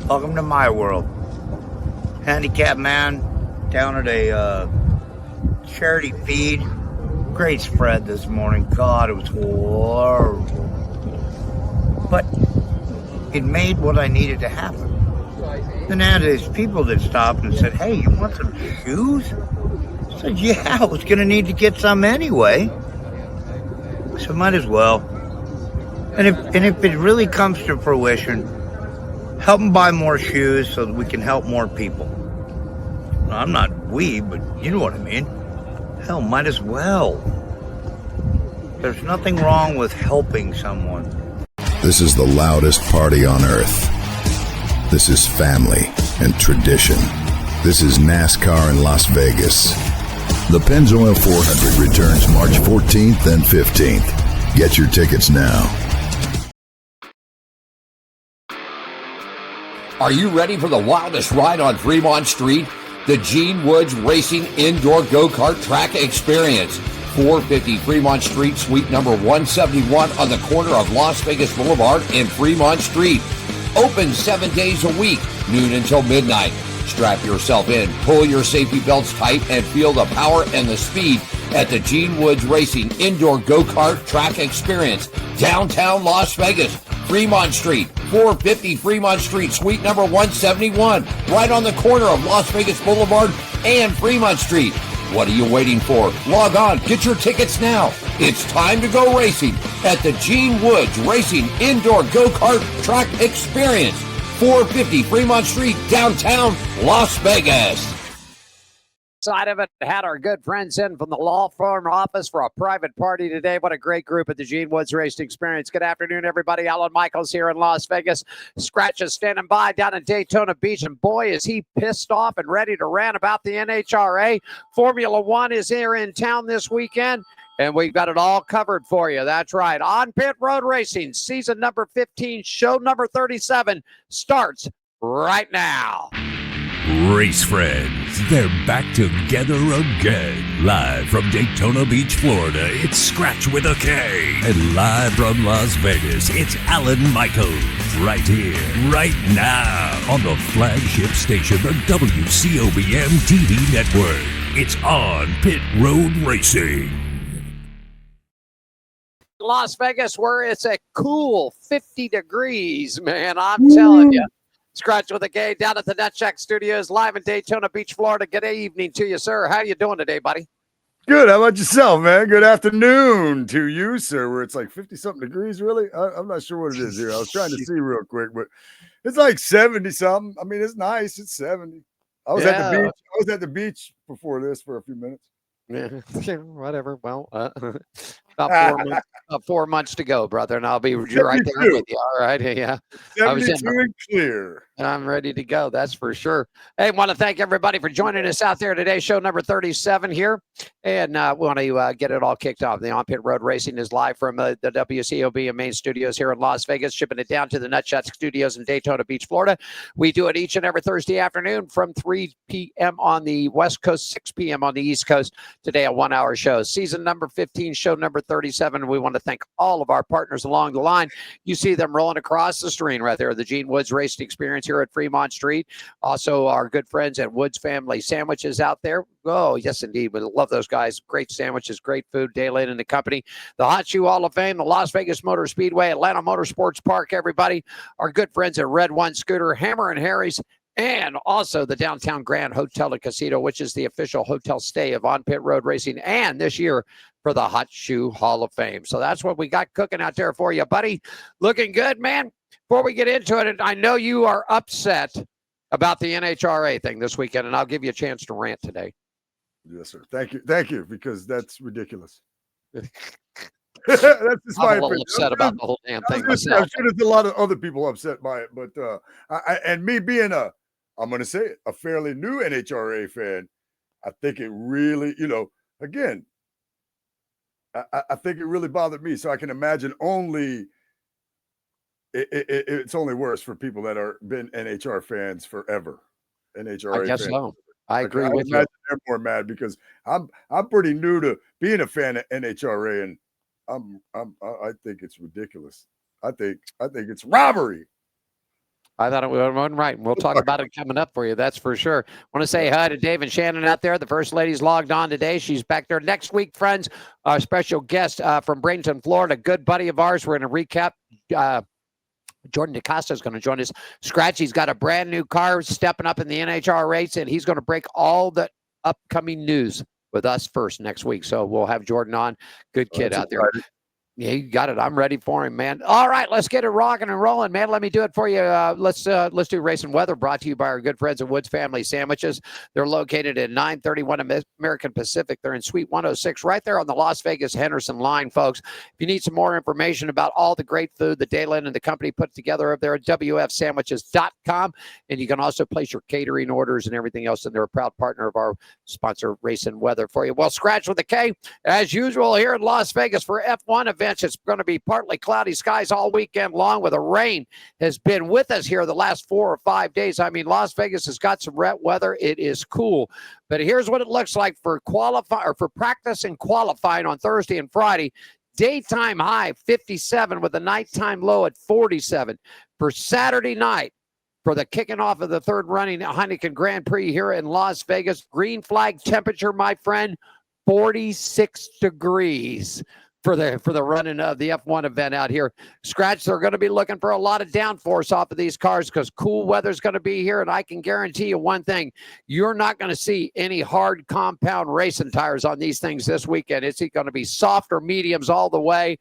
Welcome to my world. Handicapped man down at a charity feed. Great spread this morning. God, it was horrible. But it made what I needed to happen. Then I had these people that stopped and said, "Hey, you want some shoes?" I said, "Yeah, I was going to need to get some anyway. So might as well." And if it really comes to fruition, help them buy more shoes so that we can help more people. I'm not we, but you know what I mean. Hell, might as well. There's nothing wrong with helping someone. This is the loudest party on earth. This is family and tradition. This is NASCAR in Las Vegas. The Pennzoil 400 returns March 14th and 15th. Get your tickets now. Are you ready for the wildest ride on Fremont Street? The Gene Woods Racing Indoor Go-Kart Track Experience. 450 Fremont Street, suite number 171 on the corner of Las Vegas Boulevard and Fremont Street. Open 7 days a week, noon until midnight. Strap yourself in, pull your safety belts tight, and feel the power and the speed at the Gene Woods Racing Indoor Go-Kart Track Experience, downtown Las Vegas, Fremont Street, 450 Fremont Street, suite number 171, right on the corner of Las Vegas Boulevard and Fremont Street. What are you waiting for? Log on, get your tickets now. It's time to go racing at the Gene Woods Racing Indoor Go-Kart Track Experience, 450 Fremont Street, downtown Las Vegas. Side of it, had our good friends in from the law firm office for a private party today. What a great group at the Gene Woods Racing Experience. Good afternoon, everybody. Alan Michaels here in Las Vegas. Scratch is standing by down in Daytona Beach, and boy, is he pissed off and ready to rant about the NHRA. Formula One is here in town this weekend, and we've got it all covered for you. That's right. On Pit Road Racing, season number 15, show number 37 starts right now. Race friends, they're back together again. Live from Daytona Beach, Florida, it's Scratch with a K. And live from Las Vegas, it's Alan Michaels. Right here, right now, on the flagship station, the WCOBM TV network. It's On Pit Road Racing. Las Vegas, where it's a cool 50 degrees, man. I'm telling you. Scratch with a K down at the Nutcheck Studios, live in Daytona Beach, Florida. Good evening to you, sir. How you doing today, buddy? Good. How about yourself, man? Good afternoon to you, sir. Where it's like 50-something degrees, really? I'm not sure what it is here. I was trying to see real quick, but it's like 70-something. I mean, it's nice. It's 70. I was at the beach. I was at the beach before this for a few minutes. Yeah, whatever. Well, about 4 months to go, brother, and I'll be right there with you. All right, yeah. 72 and clear. I'm ready to go. That's for sure. Hey, want to thank everybody for joining us out there today. Show number 37 here, and we want to get it all kicked off. The On Pit Road Racing is live from the WCOB and main studios here in Las Vegas, shipping it down to the Nutshot Studios in Daytona Beach, Florida. We do it each and every Thursday afternoon from 3 p.m. on the West Coast, 6 p.m. on the East Coast. Today, a 1-hour show. Season number 15, show number 37. We want to thank all of our partners along the line. You see them rolling across the screen right there. The Gene Woods Racing Experience here at Fremont Street. Also, our good friends at Woods Family Sandwiches out there. Oh, yes, indeed. We love those guys. Great sandwiches, great food. Dale and the company. The Hot Shoe Hall of Fame, the Las Vegas Motor Speedway, Atlanta Motorsports Park, everybody. Our good friends at Red One Scooter, Hammer and Harry's, and also the Downtown Grand Hotel and Casino, which is the official hotel stay of On Pit Road Racing, and this year for the Hot Shoe Hall of Fame. So that's what we got cooking out there for you, buddy. Looking good, man. Before we get into it, I know you are upset about the NHRA thing this weekend, and I'll give you a chance to rant today. Yes, sir. Thank you, because that's ridiculous. That's just I'm a little upset about the whole damn thing myself. I'm sure there's a lot of other people upset by it, but and me being I'm going to say it, a fairly new NHRA fan, I think it really, again, I think it really bothered me. So I can imagine it's only worse for people that are been NHR fans forever. NHRA I guess fans. so. I agree with you. They're more mad because I'm pretty new to being a fan of NHRA, and I think it's ridiculous. I think it's robbery. I thought it wasn't right. We'll talk about it coming up for you. That's for sure. Want to say hi to Dave and Shannon out there. The First Lady's logged on today. She's back there next week, friends. Our special guest from Bradenton, Florida, good buddy of ours. We're going to recap. Jordan DaCosta is going to join us. Scratch, he's got a brand new car stepping up in the NHR race, and he's going to break all the upcoming news with us first next week. So we'll have Jordan on. Good kid out there. Yeah, you got it. I'm ready for him, man. All right, let's get it rocking and rolling, man. Let me do it for you. Let's do race and weather, brought to you by our good friends at Woods Family Sandwiches. They're located at 931 American Pacific. They're in Suite 106, right there on the Las Vegas Henderson line, folks. If you need some more information about all the great food that Dalen and the company put together up there at wfsandwiches.com, and you can also place your catering orders and everything else. And they're a proud partner of our sponsor, Race and Weather, for you. Well, Scratch with a K, as usual here in Las Vegas for F1 events. It's going to be partly cloudy skies all weekend long, with the rain has been with us here the last 4 or 5 days. I mean, Las Vegas has got some wet weather. It is cool. But here's what it looks like for practice and qualifying on Thursday and Friday. Daytime high 57 with a nighttime low at 47. For Saturday night, for the kicking off of the third running Heineken Grand Prix here in Las Vegas, green flag temperature, my friend, 46 degrees. For the running of the F1 event out here. Scratch, they're going to be looking for a lot of downforce off of these cars because cool weather's going to be here, and I can guarantee you one thing. You're not going to see any hard compound racing tires on these things this weekend. It's going to be soft or mediums all the way,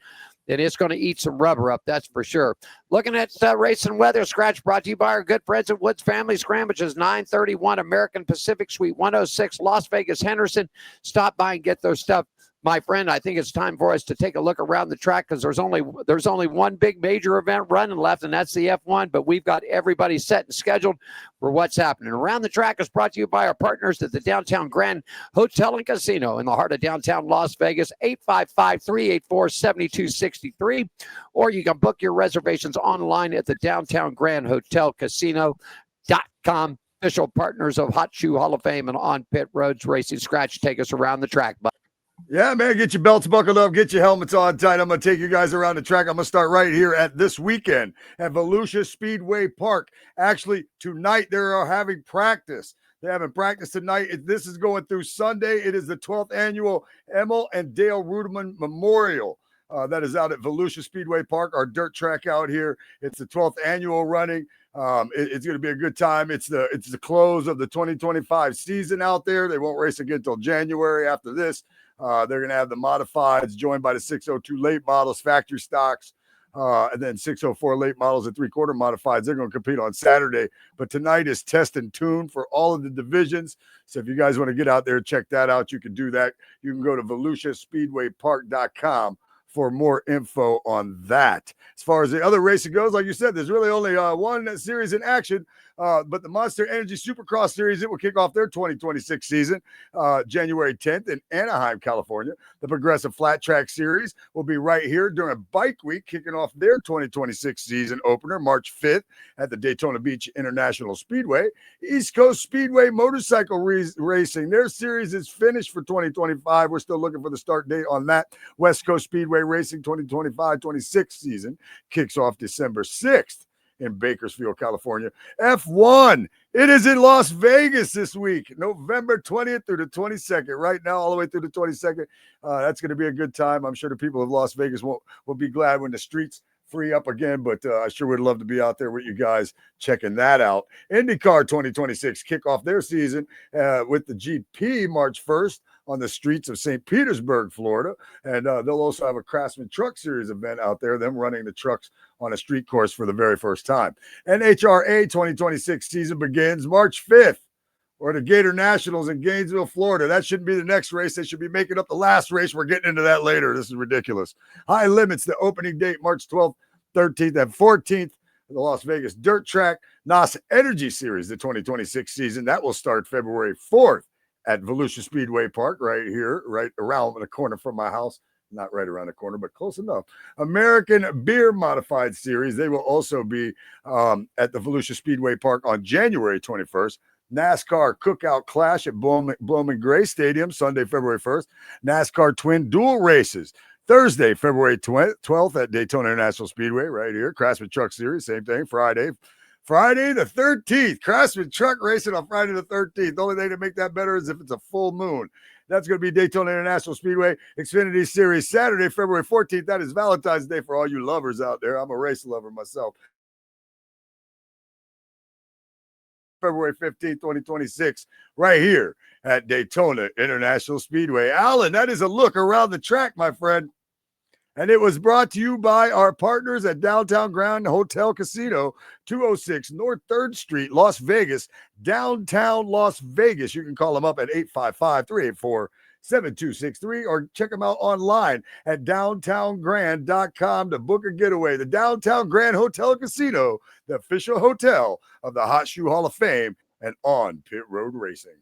and it's going to eat some rubber up, that's for sure. Looking at race and weather, Scratch brought to you by our good friends at Woods Family Sandwiches, 931 American Pacific, Suite 106, Las Vegas, Henderson. Stop by and get those stuff. My friend, I think it's time for us to take a look around the track because there's only one big major event running left, and that's the F1, but we've got everybody set and scheduled for what's happening. Around the Track is brought to you by our partners at the Downtown Grand Hotel and Casino in the heart of downtown Las Vegas, 855-384-7263, or you can book your reservations online at the Downtown Grand Hotel Casino.com. Official partners of Hot Shoe Hall of Fame and On Pit Roads Racing. Scratch, take us around the track, bud. Yeah, man, get your belts buckled up, get your helmets on tight. I'm going to take you guys around the track. I'm going to start right here at this weekend at Volusia Speedway Park. Actually, tonight they are having practice. They're having practice tonight. This is going through Sunday. It is the 12th annual Emil and Dale Ruderman Memorial. That is out at Volusia Speedway Park, our dirt track out here. It's the 12th annual running. It's going to be a good time. It's the close of the 2025 season out there. They won't race again until January after this. They're going to have the modifieds joined by the 602 late models, factory stocks, and then 604 late models and three-quarter modifieds. They're going to compete on Saturday. But tonight is test and tune for all of the divisions. So if you guys want to get out there, check that out. You can do that. You can go to VolusiaSpeedwayPark.com for more info on that. As far as the other racing goes, like you said, there's really only one series in action, but the Monster Energy Supercross Series, it will kick off their 2026 season January 10th in Anaheim, California. The Progressive Flat Track Series will be right here during Bike Week, kicking off their 2026 season opener March 5th at the Daytona Beach International Speedway. East Coast Speedway Motorcycle Racing, their series is finished for 2025. We're still looking for the start date on that. West Coast Speedway Racing 2025-26 season kicks off December 6th in Bakersfield, California. F1, it is in Las Vegas this week, November 20th through the 22nd. Right now, all the way through the 22nd. That's going to be a good time. I'm sure the people of Las Vegas will be glad when the streets free up again, but I sure would love to be out there with you guys checking that out. IndyCar 2026 kick off their season with the GP March 1st on the streets of St. Petersburg, Florida. And they'll also have a Craftsman Truck Series event out there, them running the trucks on a street course for the very first time. NHRA 2026 season begins March 5th, or the Gator Nationals in Gainesville, Florida. That shouldn't be the next race. They should be making up the last race. We're getting into that later. This is ridiculous. High Limits, the opening date, March 12th, 13th, and 14th. The Las Vegas Dirt Track. NOS Energy Series, the 2026 season. That will start February 4th at Volusia Speedway Park, right here, right around the corner from my house. Not right around the corner, but close enough. American Beer Modified Series. They will also be at the Volusia Speedway Park on January 21st. NASCAR Cookout Clash at Bowman Gray Stadium, Sunday, February 1st. NASCAR Twin Dual Races, Thursday, February 12th at Daytona International Speedway, right here. Craftsman Truck Series, same thing, Friday, Friday the 13th. Craftsman Truck Racing on Friday the 13th. The only thing to make that better is if it's a full moon. That's going to be Daytona International Speedway Xfinity Series Saturday, February 14th. That is Valentine's Day for all you lovers out there. I'm a race lover myself. February 15th, 2026, right here at Daytona International Speedway. Alan, that is a look around the track, my friend. And it was brought to you by our partners at Downtown Grand Hotel Casino, 206 North 3rd Street, Las Vegas, downtown Las Vegas. You can call them up at 855-384-7263 or check them out online at downtowngrand.com to book a getaway. The Downtown Grand Hotel Casino, the official hotel of the Hot Shoe Hall of Fame and on Pit Road Racing.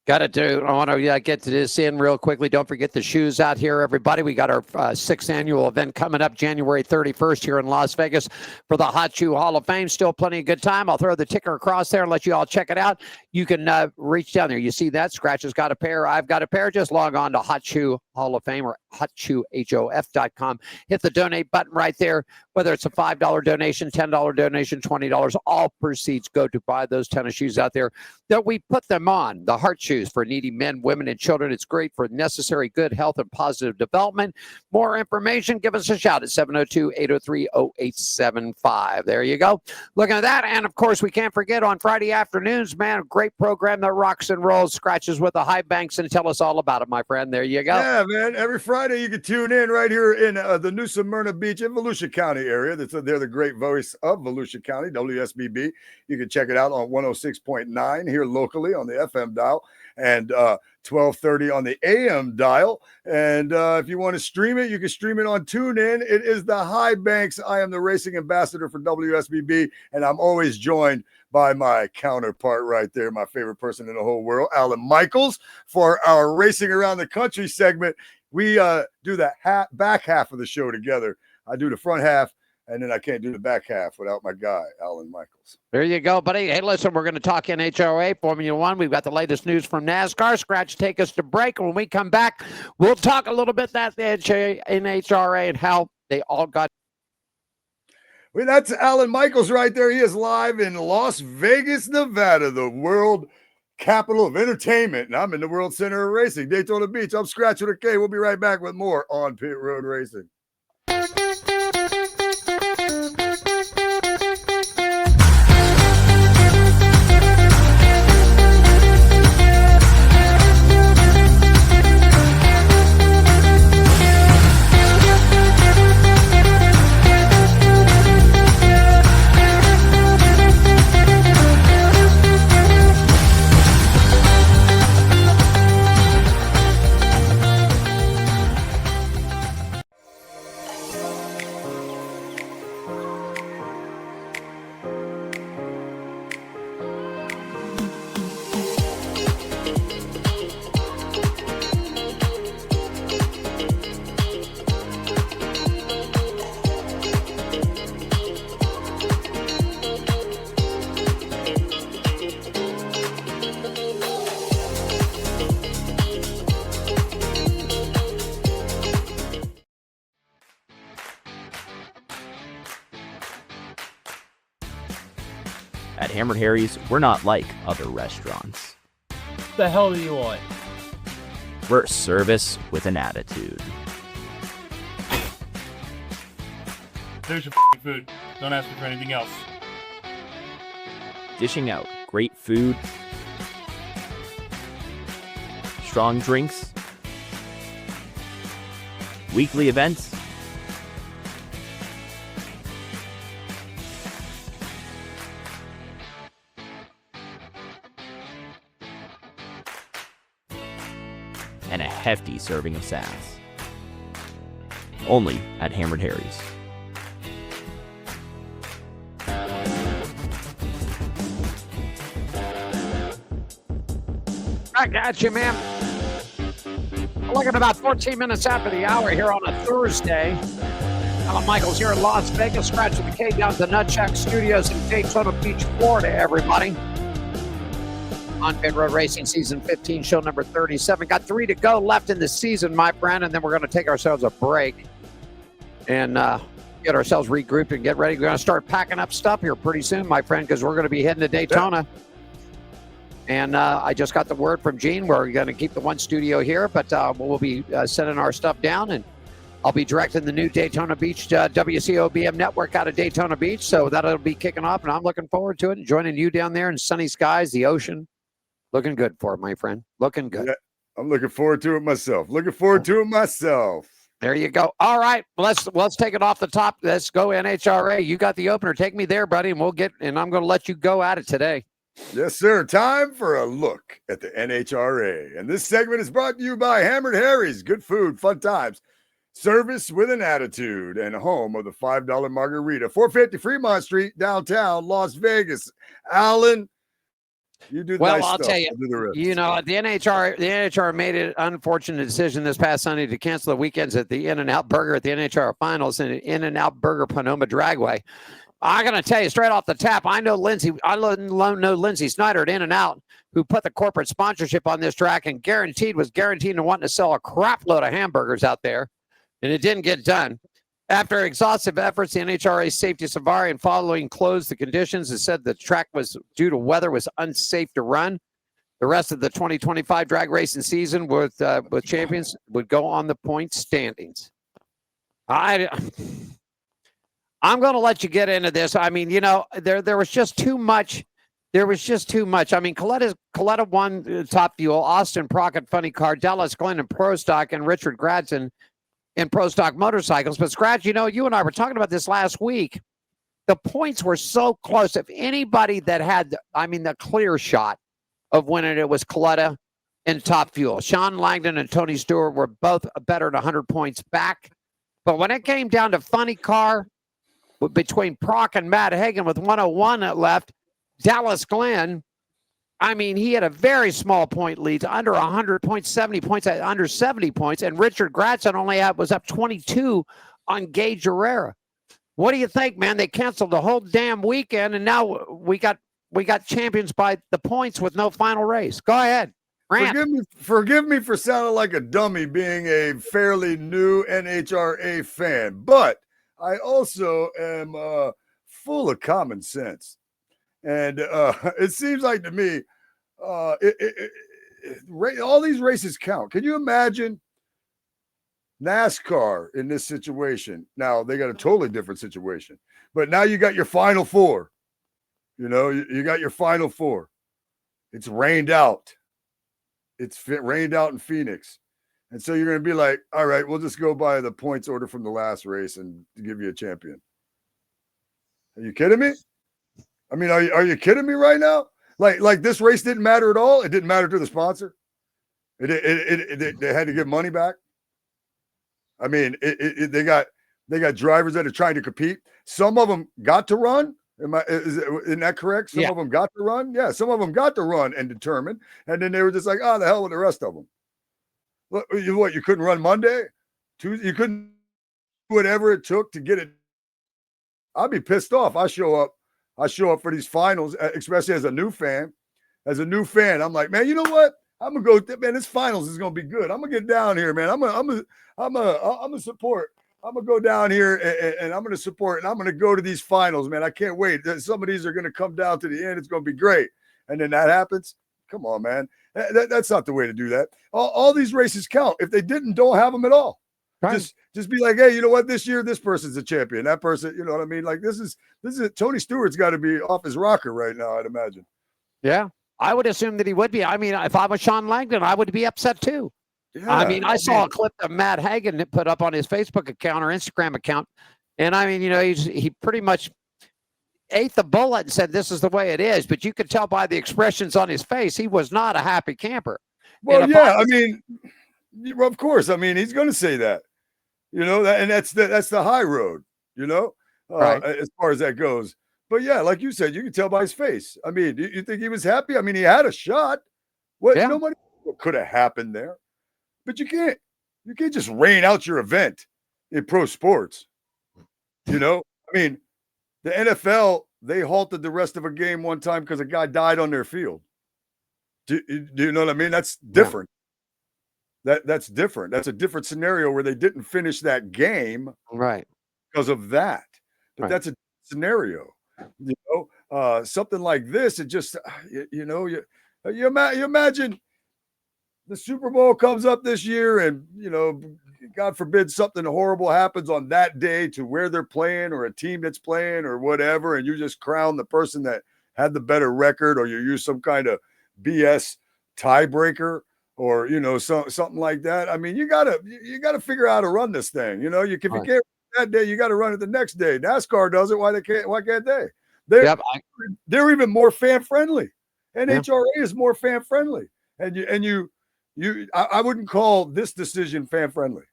Got to do. I want to get to this in real quickly. Don't forget the shoes out here, everybody. We got our 6th annual event coming up January 31st here in Las Vegas for the Hot Shoe Hall of Fame. Still plenty of good time. I'll throw the ticker across there and let you all check it out. You can reach down there. You see that? Scratch has got a pair. I've got a pair. Just log on to Hot Shoe Hall of Fame or hotshoehof.com. Hit the donate button right there. Whether it's a $5 donation, $10 donation, $20, all proceeds go to buy those tennis shoes out there that we put them on. The Heart Shoes for needy men, women, and children. It's great for necessary good health and positive development. More information, give us a shout at 702-803-0875. There you go. Looking at that. And, of course, we can't forget on Friday afternoons, man, a great program that rocks and rolls, scratches with the high banks, and tell us all about it, my friend. There you go. Yeah, man. Every Friday you can tune in right here in the New Smyrna Beach in Volusia County area. They're the great voice of Volusia County, WSBB. You can check it out on 106.9 here locally on the FM dial and 1230 on the AM dial. And if you want to stream it, you can stream it on TuneIn. It is the High Banks. I am the racing ambassador for WSBB, and I'm always joined by my counterpart right there, my favorite person in the whole world, Alan Michaels, for our Racing Around the Country segment. We do the back half of the show together. I do the front half, and then I can't do the back half without my guy, Alan Michaels. There you go, buddy. Hey, listen, we're going to talk NHRA, Formula One. We've got the latest news from NASCAR. Scratch, take us to break. When we come back, we'll talk a little bit about the NHRA and how they all got. Well, that's Alan Michaels right there. He is live in Las Vegas, Nevada, the world capital of entertainment. And I'm in the World Center of Racing, Daytona Beach. I'm Scratch with a K. We'll be right back with more on Pit Road Racing. At Hammered Harry's, we're not like other restaurants. The hell do you want? We're service with an attitude. There's your food. Don't ask me for anything else. Dishing out great food, strong drinks, weekly events, and a hefty serving of sass. Only at Hammered Harry's. I got you, man. Looking about 14 minutes after the hour here on a Thursday. Alan Michaels here in Las Vegas. Scratch with the K down at the Nutcheck Studios in Daytona Beach, Florida, everybody. On Pit Road Racing Season 15, show number 37. Got 3 to go left in the season, my friend, and then we're going to take ourselves a break and get ourselves regrouped and get ready. We're going to start packing up stuff here pretty soon, my friend, because we're going to be heading to Daytona. And I just got the word from Gene. We're going to keep the one studio here, but we'll be sending our stuff down, and I'll be directing the new Daytona Beach WCOBM network out of Daytona Beach. So that'll be kicking off, and I'm looking forward to it and joining you down there in sunny skies, the ocean. Looking good for it, my friend. Looking good. Yeah, I'm looking forward to it myself. There you go. All right, let's take it off the top. Let's go NHRA. You got the opener. Take me there, buddy, and I'm going to let you go at it today. Yes, sir. Time for a look at the NHRA. And this segment is brought to you by Hammered Harry's. Good food, fun times, service with an attitude, and home of the $5 margarita. 450 Fremont Street, downtown Las Vegas. Alan, you do the nice I'll stuff. tell you, I'll do the rest. the NHR made an unfortunate decision this past Sunday to cancel the weekends at the In-N-Out Burger at the NHR Finals and In-N-Out Burger Panoma Dragway. I'm going to tell you straight off the tap, I know Lindsay Snyder at In-N-Out, who put the corporate sponsorship on this track and was guaranteed to want to sell a crap load of hamburgers out there, and it didn't get done. After exhaustive efforts, the NHRA Safety Savari following closed the conditions and said the track was due to weather was unsafe to run. The rest of the 2025 drag racing season with champions would go on the point standings. I'm going to let you get into this. I mean, there was just too much. I mean, Coletta won Top Fuel, Austin Prockett Funny Car, Dallas Glenn in Pro Stock, and Richard Gradson in Pro Stock Motorcycles. But Scratch, you and I were talking about this last week. The points were so close. If anybody that had, the clear shot of winning it was Coletta and Top Fuel. Sean Langdon and Tony Stewart were both better than 100 points back. But when it came down to Funny Car, between Prock and Matt Hagan with 101 left, Dallas Glenn, he had a very small point lead, under 100 points, 70 points, under 70 points, and Richard Gradson was up 22 on Gage Herrera. What do you think, man? They canceled the whole damn weekend, and now we got champions by the points with no final race. Go ahead. Forgive me for sounding like a dummy being a fairly new NHRA fan, but I also am full of common sense. And it seems like to me, all these races count. Can you imagine NASCAR in this situation? Now, they got a totally different situation. But now you got your Final Four. You got your Final Four. It's rained out. Rained out in Phoenix. And so you're going to be like, all right, we'll just go by the points order from the last race and give you a champion. Are you kidding me? Are you kidding me right now? Like this race didn't matter at all. It didn't matter to the sponsor. They had to give money back. They got drivers that are trying to compete. Some of them got to run. Isn't that correct? Some of them got to run. Yeah, some of them got to run and determine, and then they were just like, "Oh, the hell with the rest of them." What, you couldn't run Monday, Tuesday? You couldn't do whatever it took to get it. I'd be pissed off. I show up for these finals, especially as a new fan. I'm like, man, you know what? I'm gonna go. Man, this finals is gonna be good. I'm gonna get down here, man. I'm gonna support. I'm gonna go down here and I'm gonna support, and I'm gonna go to these finals, man. I can't wait. Some of these are gonna come down to the end. It's gonna be great. And then that happens. Come on, man. That's not the way to do that. All these races count. If they don't have them at all. Right. Just be like, hey, you know what? This year, this person's a champion. That person, you know what I mean? Like this is Tony Stewart's got to be off his rocker right now, I'd imagine. Yeah, I would assume that he would be. If I was Sean Langdon, I would be upset too. Yeah, I saw a clip that Matt Hagan put up on his Facebook account or Instagram account, and he pretty much ate the bullet and said this is the way it is. But you could tell by the expressions on his face, he was not a happy camper. Well, of course. He's going to say that. And that's the high road, right. As far as that goes. But yeah, like you said, you can tell by his face. You think he was happy? He had a shot. Nobody could have happened there. But you can't just rain out your event in pro sports. The NFL, they halted the rest of a game one time because a guy died on their field. Do you know what I mean? That's different. That's different. That's a different scenario where they didn't finish that game, right? because of that. But that's a scenario. Something like this, it just you imagine the Super Bowl comes up this year, and God forbid something horrible happens on that day to where they're playing or a team that's playing or whatever, and you just crown the person that had the better record, or you use some kind of BS tiebreaker, or something like that. I mean, you gotta figure out how to run this thing. You can't that day, you got to run it the next day. NASCAR does it. Why can't they? They're even more fan friendly. NHRA is more fan friendly, and I wouldn't call this decision fan friendly.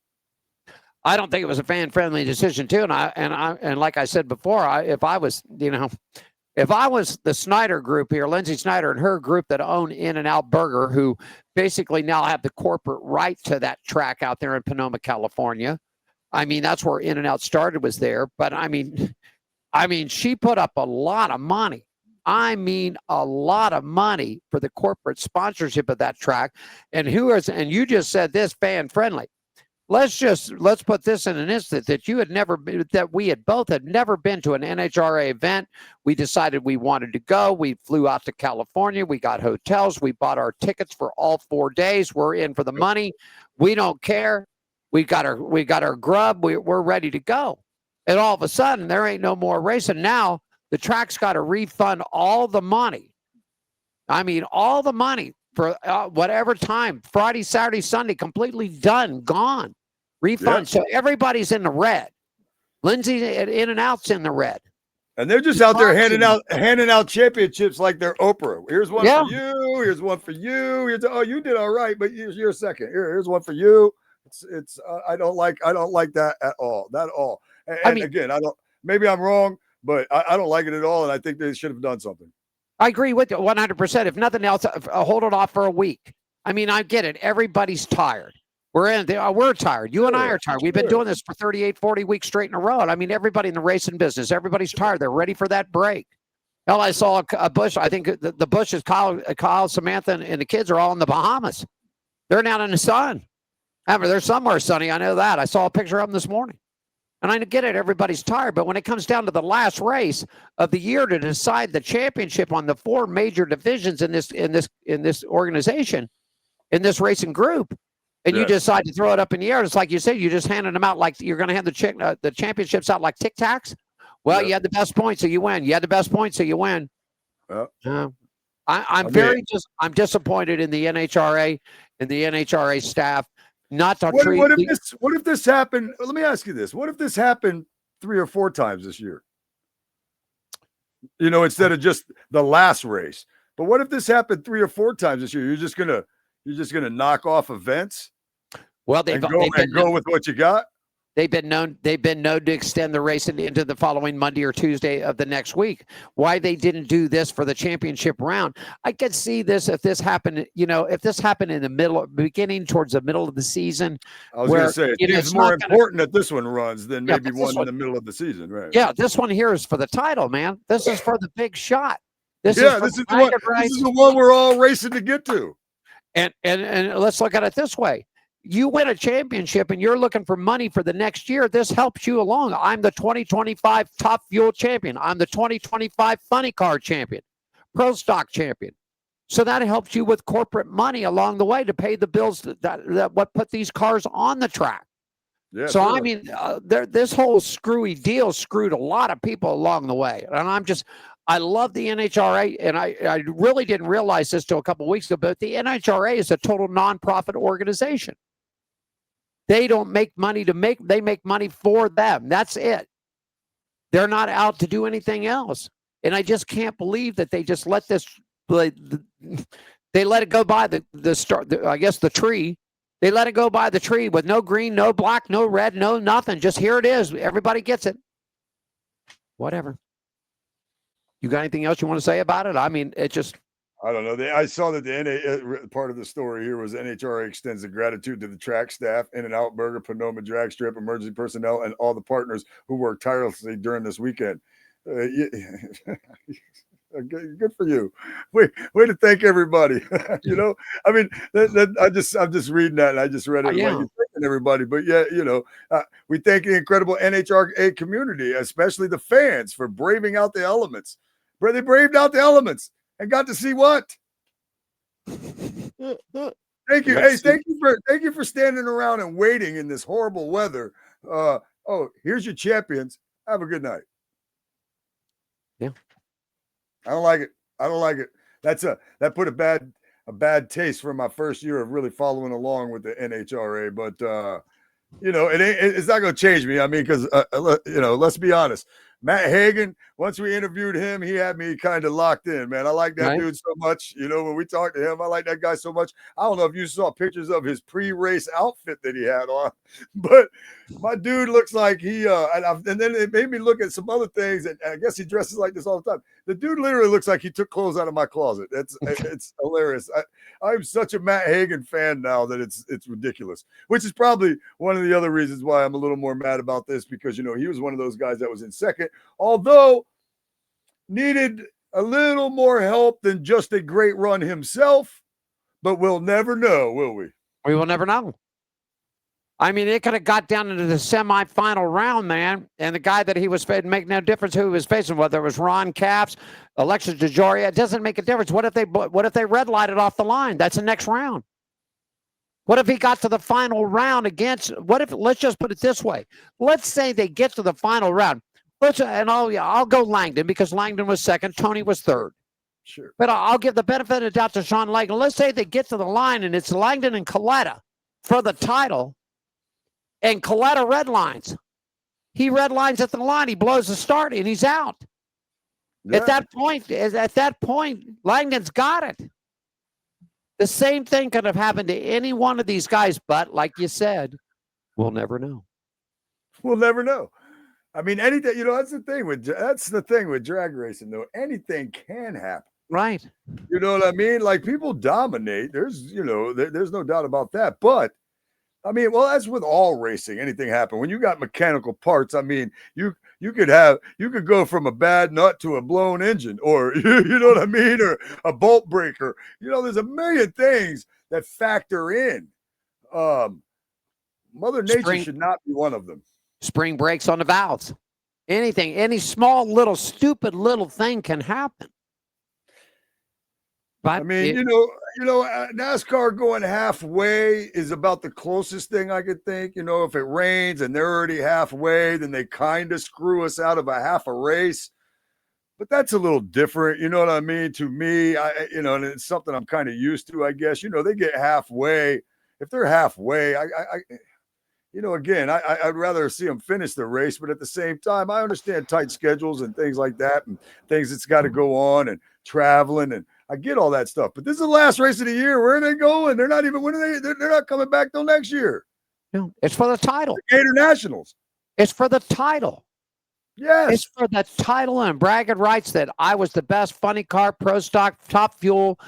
I don't think it was a fan friendly decision too. And like I said before, if I was the Snyder group here, Lindsay Snyder and her group that own In-N-Out Burger, who basically now have the corporate right to that track out there in Sonoma, California. I mean, that's where In-N-Out started, was there. But I mean, she put up a lot of money. I mean, a lot of money for the corporate sponsorship of that track. And you just said this, fan friendly. Let's put this in an instant that we had both never been to an NHRA event. We decided we wanted to go. We flew out to California. We got hotels. We bought our tickets for all 4 days. We're in for the money. We don't care. We got our grub. We're ready to go. And all of a sudden, there ain't no more racing. Now the track's got to refund all the money. I mean, all the money for whatever time, Friday, Saturday, Sunday, completely done, gone, refund. So everybody's in the red. Lindsay at In-N-Out's in the red. And they're just out there handing out championships like they're Oprah. Here's one for you. Here's one for you. You did all right, but you're second. Here's one for you. It's I don't like that at all. Not at all. And again, maybe I'm wrong, but I don't like it at all. And I think they should have done something. I agree with you 100%. If nothing else, hold it off for a week. I mean, I get it. Everybody's tired. We're tired. You and I are tired. We've been doing this for 38, 40 weeks straight in a row. And I mean, everybody in the racing business, everybody's tired. They're ready for that break. Hell, I saw a Bush. I think the Bush is Kyle, Samantha, and the kids are all in the Bahamas. They're down in the sun. They're somewhere sunny. I know that. I saw a picture of them this morning. And I get it. Everybody's tired. But when it comes down to the last race of the year to decide the championship on the 4 major divisions in this organization, in this racing group, and you decide to throw it up in the air, it's like you said, you just handed them out like you're going to hand the championships out like Tic Tacs. Well, you had the best points, so you win. You had the best points, so you win. I'm disappointed in the NHRA and the NHRA staff. What if this happened? Let me ask you this. What if this happened 3 or 4 times this year? Instead of just the last race. But what if this happened 3 or 4 times this year? You're just gonna knock off events? Well, they've go with what you got. They've been known to extend the race into the following Monday or Tuesday of the next week. Why they didn't do this for the championship round? I could see this if this happened. If this happened in the beginning towards the middle of the season. I was going to say it's more important that this one runs than maybe one in the middle of the season, right? Yeah, this one here is for the title, man. This is for the big shot. This is the one we're all racing to get to. And let's look at it this way. You win a championship and you're looking for money for the next year. This helps you along. I'm the 2025 Top Fuel champion. I'm the 2025 Funny Car champion, Pro Stock champion. So that helps you with corporate money along the way to pay the bills that what put these cars on the track. Yeah, so, sure. I mean, this whole screwy deal screwed a lot of people along the way. And I love the NHRA, and I really didn't realize this till a couple of weeks ago, but the NHRA is a total nonprofit organization. They don't make money they make money for them. That's it. They're not out to do anything else. And I just can't believe that they just let this, they let it go by the tree. They let it go by the tree with no green, no black, no red, no nothing. Just here it is. Everybody gets it. Whatever. You got anything else you want to say about it? I mean, it just... I don't know. I saw that part of the story here was NHRA extends the gratitude to the track staff, In-N-Out Burger, Sonoma Drag Strip, emergency personnel, and all the partners who worked tirelessly during this weekend. Good for you. Way to thank everybody. I mean, I'm just reading that, and I just read it. Like, you're thinking and everybody. But yeah, we thank the incredible NHRA community, especially the fans, for braving out the elements. They braved out the elements and got to see what? Thank you. Hey, thank you for standing around and waiting in this horrible weather. Here's your champions. Have a good night. Yeah. I don't like it. That put a bad taste for my first year of really following along with the NHRA, but it's not going to change me. I mean, because let's be honest. Matt Hagan, once we interviewed him, he had me kind of locked in, man. I like that dude so much. When we talked to him, I like that guy so much. I don't know if you saw pictures of his pre-race outfit that he had on, but my dude looks like he and then it made me look at some other things, and I guess he dresses like this all the time. The dude literally looks like he took clothes out of my closet. It's hilarious. I'm such a Matt Hagan fan now that it's ridiculous, which is probably one of the other reasons why I'm a little more mad about this, because he was one of those guys that was in second, although needed a little more help than just a great run himself. But we'll never know, will we? We will never know. I mean, it could have got down into the semifinal round, man, and the guy that he was facing, make no difference who he was facing, whether it was Ron Capps, Alexis DeJoria, it doesn't make a difference. What if they red lighted off the line? That's the next round. What if he got to the final round let's just put it this way. Let's say they get to the final round. I'll go Langdon, because Langdon was second, Tony was third. Sure. But I'll give the benefit of the doubt to Sean Langdon. Let's say they get to the line and it's Langdon and Coletta for the title, and Coletta red lines. He red lines at the line. He blows the start and he's out. Yeah. At that point, Langdon's got it. The same thing could have happened to any one of these guys, but like you said, we'll never know. We'll never know. I mean, anything. That's the thing with drag racing, though. Anything can happen. Right. You know what I mean? Like, people dominate. There's no doubt about that. But I mean, well, that's with all racing. Anything happen when you got mechanical parts. I mean, you could go from a bad nut to a blown engine, or you know what I mean, or a bolt breaker. There's a million things that factor in. Mother Nature should not be one of them. Spring breaks on the valves. Anything, any small little stupid little thing can happen. But I mean, NASCAR going halfway is about the closest thing I could think. If it rains and they're already halfway, then they kind of screw us out of a half a race. But that's a little different. You know what I mean? To me, and it's something I'm kind of used to, I guess. They get halfway. If they're halfway, again, I'd rather see them finish the race. But at the same time, I understand tight schedules and things like that, and things that's got to go on, and traveling, and I get all that stuff. But this is the last race of the year. Where are they going? They're not even winning. They're not coming back till next year. No, it's for the title. The Gator Nationals. It's for the title. Yes. It's for the title and bragging rights that I was the best funny car, pro stock, top fuel,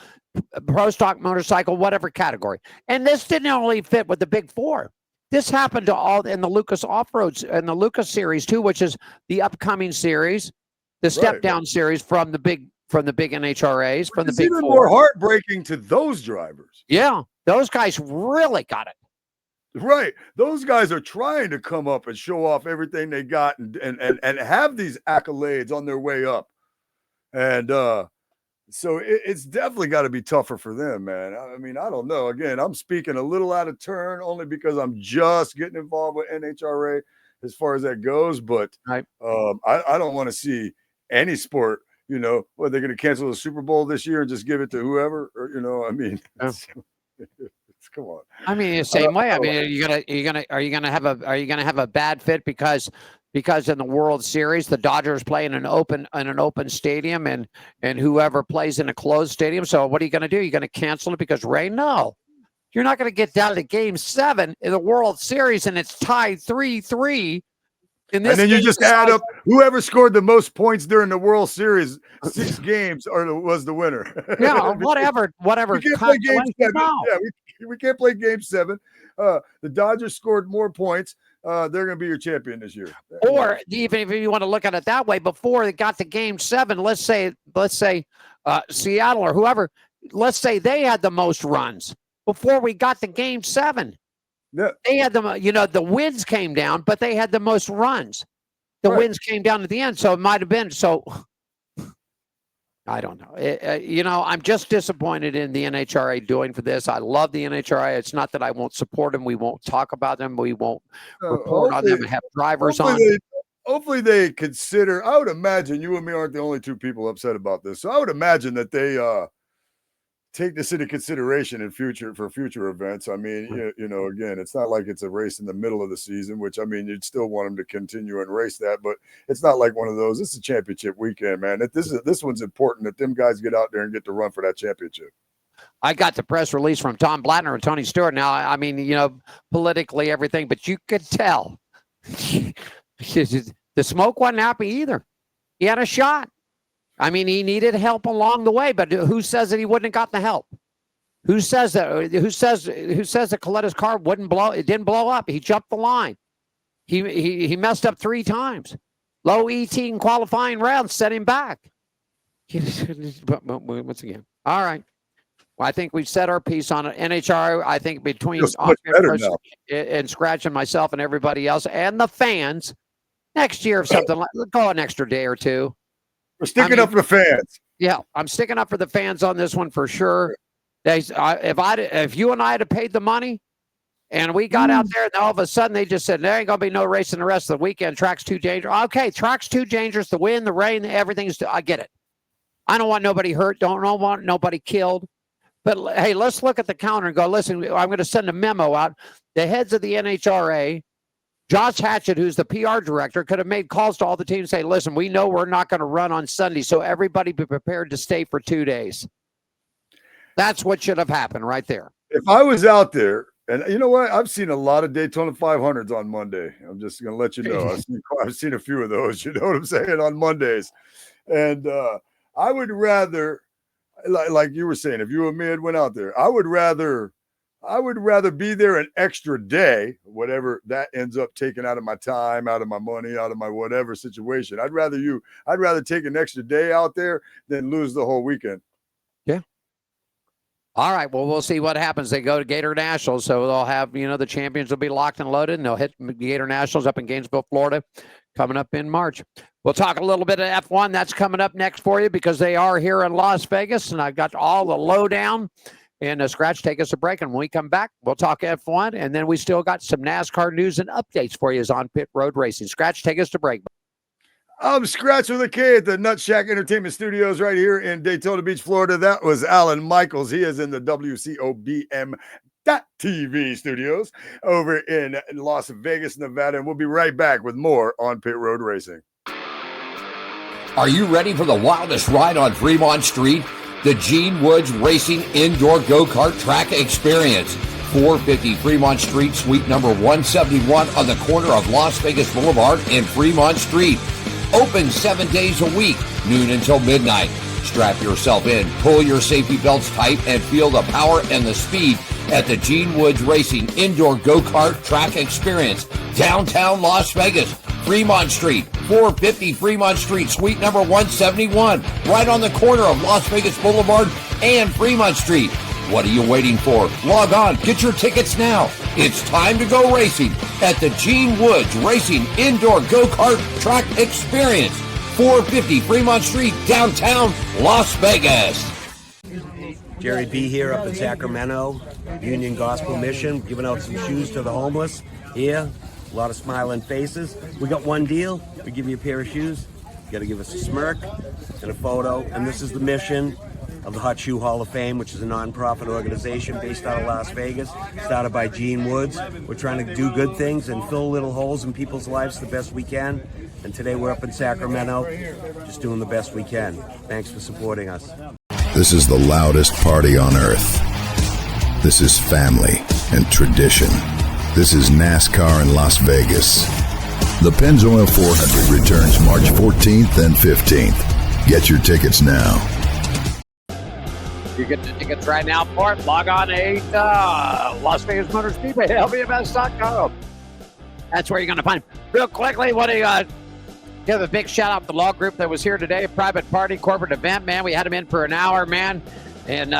pro stock motorcycle, whatever category. And this didn't only fit with the big four. This happened to all in the Lucas Off-Roads and the Lucas series too, which is the upcoming series, the step down series from the big NHRAs, from the big even four. More heartbreaking to those drivers. Yeah, those guys really got it. Right. Those guys are trying to come up and show off everything they got and have these accolades on their way up. And so it's definitely got to be tougher for them, man. I mean, I don't know. Again, I'm speaking a little out of turn only because I'm just getting involved with NHRA as far as that goes. But right. I don't want to see any sport, they're going to cancel the Super Bowl this year and just give it to whoever, or, I mean, come on. I mean, the same way. I mean, are you gonna have a bad fit because in the World Series the Dodgers play in an open stadium and whoever plays in a closed stadium. So what are you gonna do? You're gonna cancel it because rain? No, you're not gonna get down to Game 7 in the World Series and it's tied 3-3. And then you just add up whoever scored the most points during the World Series, 6 games, was the winner. Yeah, whatever. We can't play Game 7. No. Yeah, we can't play Game 7. The Dodgers scored more points. They're going to be your champion this year. Or even if you want to look at it that way, before they got to Game 7, let's say Seattle or whoever, let's say they had the most runs before we got to Game 7. Yeah. They had the wins came down, but they had the most runs. The wins came down at the end, so it might have been so. I don't know. I'm just disappointed in the NHRA doing for this. I love the NHRA. It's not that I won't support them. We won't talk about them. We won't report on them and have drivers on. Hopefully they consider. I would imagine you and me aren't the only two people upset about this. So I would imagine that they take this into consideration for future events. I mean, again, it's not like it's a race in the middle of the season, which I mean, you'd still want them to continue and race that, but it's not like one of those. This is a championship weekend, man. This one's important that them guys get out there and get to run for that championship. I got the press release from Tom Blattner and Tony Stewart. Now, I mean, politically everything, but you could tell the smoke wasn't happy either. He had a shot. I mean, he needed help along the way, but who says that he wouldn't have gotten the help? Who says that? Who says that Coletta's car wouldn't blow? It didn't blow up. He jumped the line. He messed up 3 times. Low ET in qualifying rounds set him back. Once again, all right. Well, I think we've said our piece on it. NHRA, I think between and Scratch and myself and everybody else and the fans, next year if something like go an extra day or two. We're sticking up for the fans. Yeah, I'm sticking up for the fans on this one for sure. If you and I had paid the money and we got out there and all of a sudden they just said there ain't gonna be no racing the rest of the weekend. Track's too dangerous. Okay, track's too dangerous. The wind, the rain, everything's. I get it. I don't want nobody hurt. Don't want nobody killed. But hey, let's look at the counter and go. Listen, I'm going to send a memo out. The heads of the NHRA. Josh Hatchett, who's the PR director, could have made calls to all the teams and say, listen, we know we're not going to run on Sunday, so everybody be prepared to stay for 2 days. That's what should have happened right there. If I was out there, and you know what? I've seen a lot of Daytona 500s on Monday. I'm just going to let you know. I've seen a few of those, you know what I'm saying, on Mondays. And I would rather, like you were saying, if you and me had went out there, I would rather be there an extra day, whatever that ends up taking out of my time, out of my money, out of my whatever situation. I'd rather take an extra day out there than lose the whole weekend. Yeah. All right. Well, we'll see what happens. They go to Gator Nationals, so they'll have, the champions will be locked and loaded, and they'll hit Gator Nationals up in Gainesville, Florida, coming up in March. We'll talk a little bit of F1. That's coming up next for you because they are here in Las Vegas, and I've got all the lowdown. And Scratch, take us a break, and when we come back, we'll talk F1, and then we still got some NASCAR news and updates for you on Pit Road Racing. Scratch, take us to break. I'm Scratch with a K at the Nut Shack Entertainment Studios right here in Daytona Beach, Florida. That was Alan Michaels. He is in the WCOBM.TV studios over in Las Vegas, Nevada, and we'll be right back with more on Pit Road Racing. Are you ready for the wildest ride on Fremont Street? The Gene Woods Racing Indoor Go-Kart Track Experience. 450 Fremont Street, suite number 171 on the corner of Las Vegas Boulevard and Fremont Street. Open 7 days a week, noon until midnight. Strap yourself in, pull your safety belts tight, and feel the power and the speed at the Gene Woods Racing Indoor Go-Kart Track Experience. Downtown Las Vegas, Fremont Street, 450 Fremont Street, suite number 171, right on the corner of Las Vegas Boulevard and Fremont Street. What are you waiting for? Log on, get your tickets now. It's time to go racing at the Gene Woods Racing Indoor Go-Kart Track Experience, 450 Fremont Street, downtown Las Vegas. Jerry B. here up in Sacramento, Union Gospel Mission, giving out some shoes to the homeless here. A lot of smiling faces. We got one deal. We give you a pair of shoes. You got to give us a smirk and a photo. And this is the mission of the Hot Shoe Hall of Fame, which is a non-profit organization based out of Las Vegas, started by Gene Woods. We're trying to do good things and fill little holes in people's lives the best we can. And today we're up in Sacramento, just doing the best we can. Thanks for supporting us. This is the loudest party on earth. This is family and tradition. This is NASCAR in Las Vegas. The Pennzoil 400 returns March 14th and 15th. Get your tickets now. You get the tickets right now for it. Log on to Las Vegas Motor Speedway, LVMS.com. That's where you're going to find it. Real quickly, what do you give a big shout out to the law group that was here today, a private party, corporate event, man. We had them in for an hour, man. And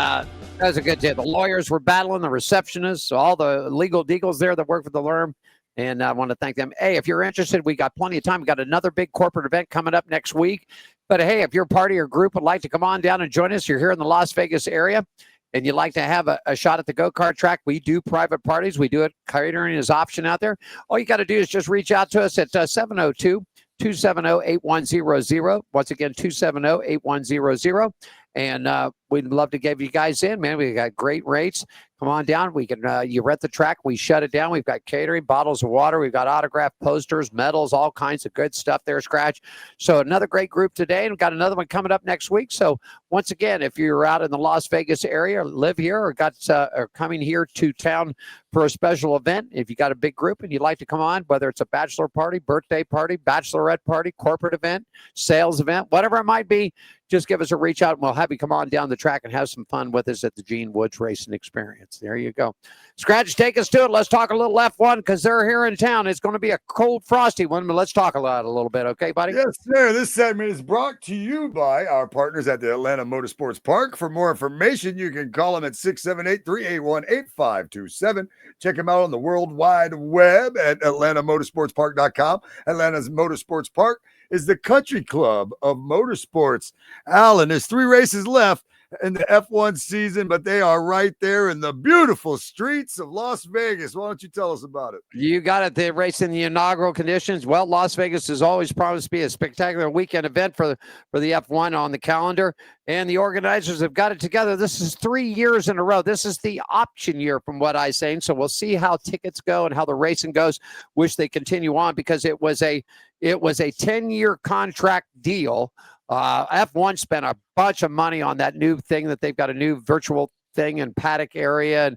That was a good day. The lawyers were battling, the receptionists, all the legal deagles there that work for the firm. And I want to thank them. Hey, if you're interested, we got plenty of time. We got another big corporate event coming up next week. But hey, if your party or group would like to come on down and join us, you're here in the Las Vegas area, and you'd like to have a shot at the go-kart track, we do private parties. We do it. Catering is option out there. All you got to do is just reach out to us at 702-270-8100. Once again, 270-8100. And we'd love to give you guys in, man. We got great rates. Come on down. We can you rent the track. We shut it down. We've got catering, bottles of water. We've got autographed posters, medals, all kinds of good stuff there, Scratch. So another great group today, and we've got another one coming up next week. So once again, if you're out in the Las Vegas area, or live here, or are coming here to town for a special event, if you got a big group and you'd like to come on, whether it's a bachelor party, birthday party, bachelorette party, corporate event, sales event, whatever it might be, just give us a reach out and we'll have you come on down the track and have some fun with us at the Gene Woods Racing Experience. There you go. Scratch, take us to it. Let's talk a little F1 because they're here in town. It's going to be a cold, frosty one, but let's talk about it a little bit. Okay, buddy? Yes, sir. This segment is brought to you by our partners at the Atlanta Motorsports Park. For more information, you can call them at 678-381-8527. Check them out on the World Wide Web at atlantamotorsportspark.com. Atlanta's Motorsports Park is the country club of motorsports. Alan, there's 3 races left in the F1 season, but they are right there in the beautiful streets of Las Vegas. Why don't you tell us about it? You got it. They race in the inaugural conditions. Well, Las Vegas has always promised to be a spectacular weekend event for the F1 on the calendar, and the organizers have got it together. This is 3 years in a row. This is the option year from what I'm saying. So we'll see how tickets go and how the racing goes. Wish they continue on because it was a 10-year contract deal. F1 spent a bunch of money on that new thing that they've got a new virtual thing in paddock area and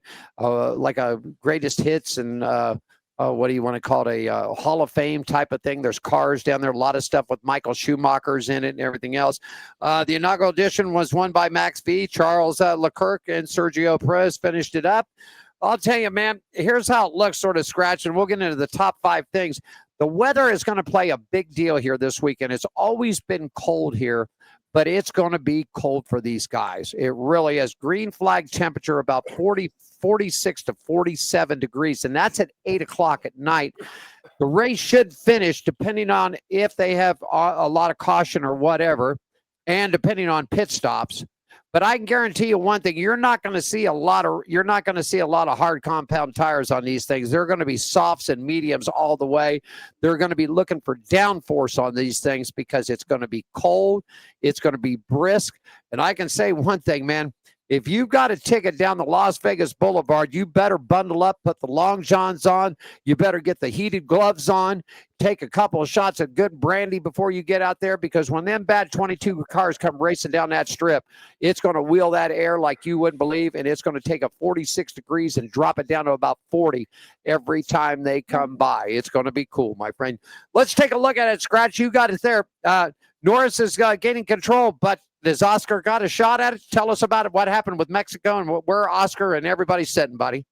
like a greatest hits and what do you want to call it, a Hall of Fame type of thing. There's cars down there, a lot of stuff with Michael Schumacher's in it and everything else. The inaugural edition was won by Max V, Charles Leclerc, and Sergio Perez finished it up. I'll tell you, man, here's how it looks, sort of Scratch, and we'll get into the top 5 things. The weather is going to play a big deal here this weekend. It's always been cold here, but it's going to be cold for these guys. It really is. Green flag temperature about 46 to 47 degrees, and that's at 8 o'clock at night. The race should finish depending on if they have a lot of caution or whatever, and depending on pit stops. But I can guarantee you one thing: you're not going to see a lot of hard compound tires on these things. They're going to be softs and mediums all the way. They're going to be looking for downforce on these things because it's going to be cold, it's going to be brisk. And I can say one thing, man: if you've got a ticket down the Las Vegas Boulevard, you better bundle up, put the long johns on. You better get the heated gloves on. Take a couple of shots of good brandy before you get out there, because when them bad 22 cars come racing down that strip, it's going to wheel that air like you wouldn't believe, and it's going to take a 46 degrees and drop it down to about 40 every time they come by. It's going to be cool, my friend. Let's take a look at it, Scratch. You got it there. Norris is gaining control, but does Oscar got a shot at it? Tell us about it. What happened with Mexico and where Oscar and everybody's sitting, buddy?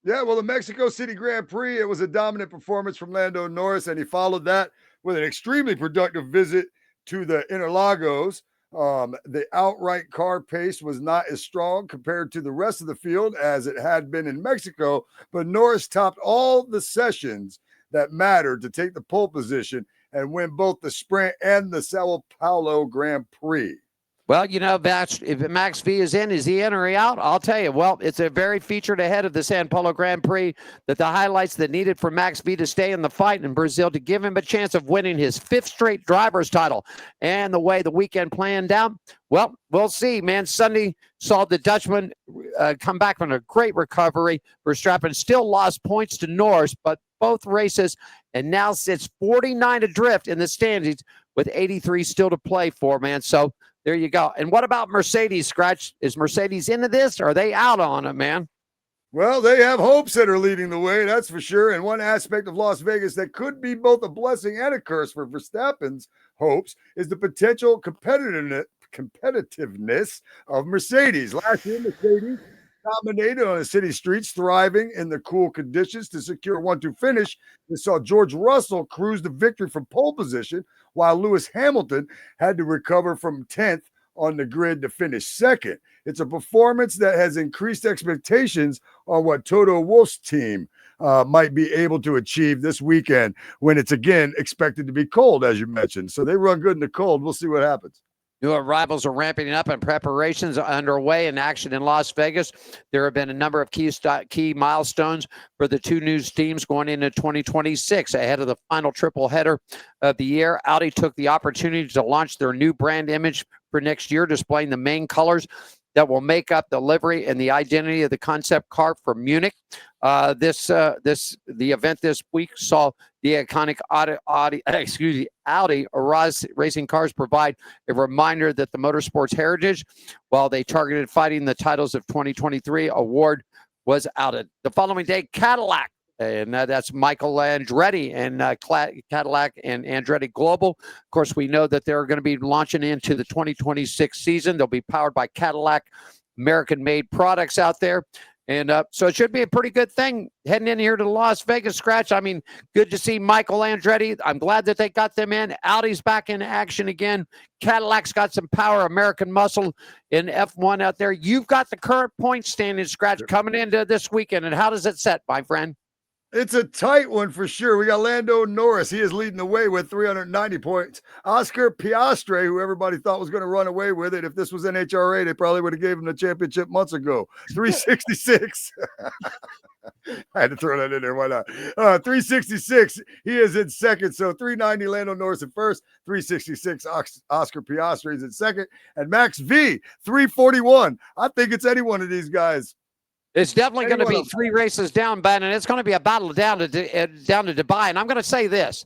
Yeah, well, the Mexico City Grand Prix, it was a dominant performance from Lando Norris, and he followed that with an extremely productive visit to the Interlagos. The outright car pace was not as strong compared to the rest of the field as it had been in Mexico, but Norris topped all the sessions that mattered to take the pole position and win both the sprint and the Sao Paulo Grand Prix. Well, you know, if Max V is he in or he out? I'll tell you. Well, it's a very featured ahead of the Sao Paulo Grand Prix that the highlights that needed for Max V to stay in the fight in Brazil to give him a chance of winning his 5th straight driver's title. And the way the weekend planned out, well, we'll see, man. Sunday saw the Dutchman come back from a great recovery. Verstappen still lost points to Norris, but both races, and now sits 49 adrift in the standings with 83 still to play for, man. So there you go. And what about Mercedes, Scratch? Is Mercedes into this, or are they out on it, man? Well, they have hopes that are leading the way, that's for sure. And one aspect of Las Vegas that could be both a blessing and a curse for Verstappen's hopes is the potential competitiveness of Mercedes. Last year, Mercedes dominated on the city streets, thriving in the cool conditions to secure a 1-2 finish. We saw George Russell cruise the victory from pole position, while Lewis Hamilton had to recover from 10th on the grid to finish second. It's a performance that has increased expectations on what Toto Wolff's team might be able to achieve this weekend when it's again expected to be cold, as you mentioned. So they run good in the cold. We'll see what happens. New arrivals are ramping up and preparations are underway in action in Las Vegas. There have been a number of key milestones for the two new teams going into 2026. Ahead of the final triple header of the year, Audi took the opportunity to launch their new brand image for next year, displaying the main colors that will make up the livery and the identity of the concept car for Munich. The event this week saw the iconic Audi racing cars provide a reminder that the motorsports heritage, while they targeted fighting the titles of 2023 award, was outed. The following day, Cadillac, and that's Michael Andretti and Cadillac and Andretti Global. Of course, we know that they're going to be launching into the 2026 season. They'll be powered by Cadillac American-made products out there. And so it should be a pretty good thing heading in here to Las Vegas, Scratch. I mean, good to see Michael Andretti. I'm glad that they got them in. Audi's back in action again. Cadillac's got some power, American muscle in F1 out there. You've got the current point standing, Scratch, coming into this weekend. And how does it set, my friend? It's a tight one for sure. We got Lando Norris. He is leading the way with 390 points. Oscar Piastri, who everybody thought was going to run away with it. If this was NHRA, they probably would have gave him the championship months ago. 366. I had to throw that in there. Why not? 366. He is in second. So 390, Lando Norris in first. 366, Oscar Piastri is in second. And Max V, 341. I think it's any one of these guys. It's definitely going to be 3 races down, Ben, and it's going to be a battle down to Dubai. And I'm going to say this.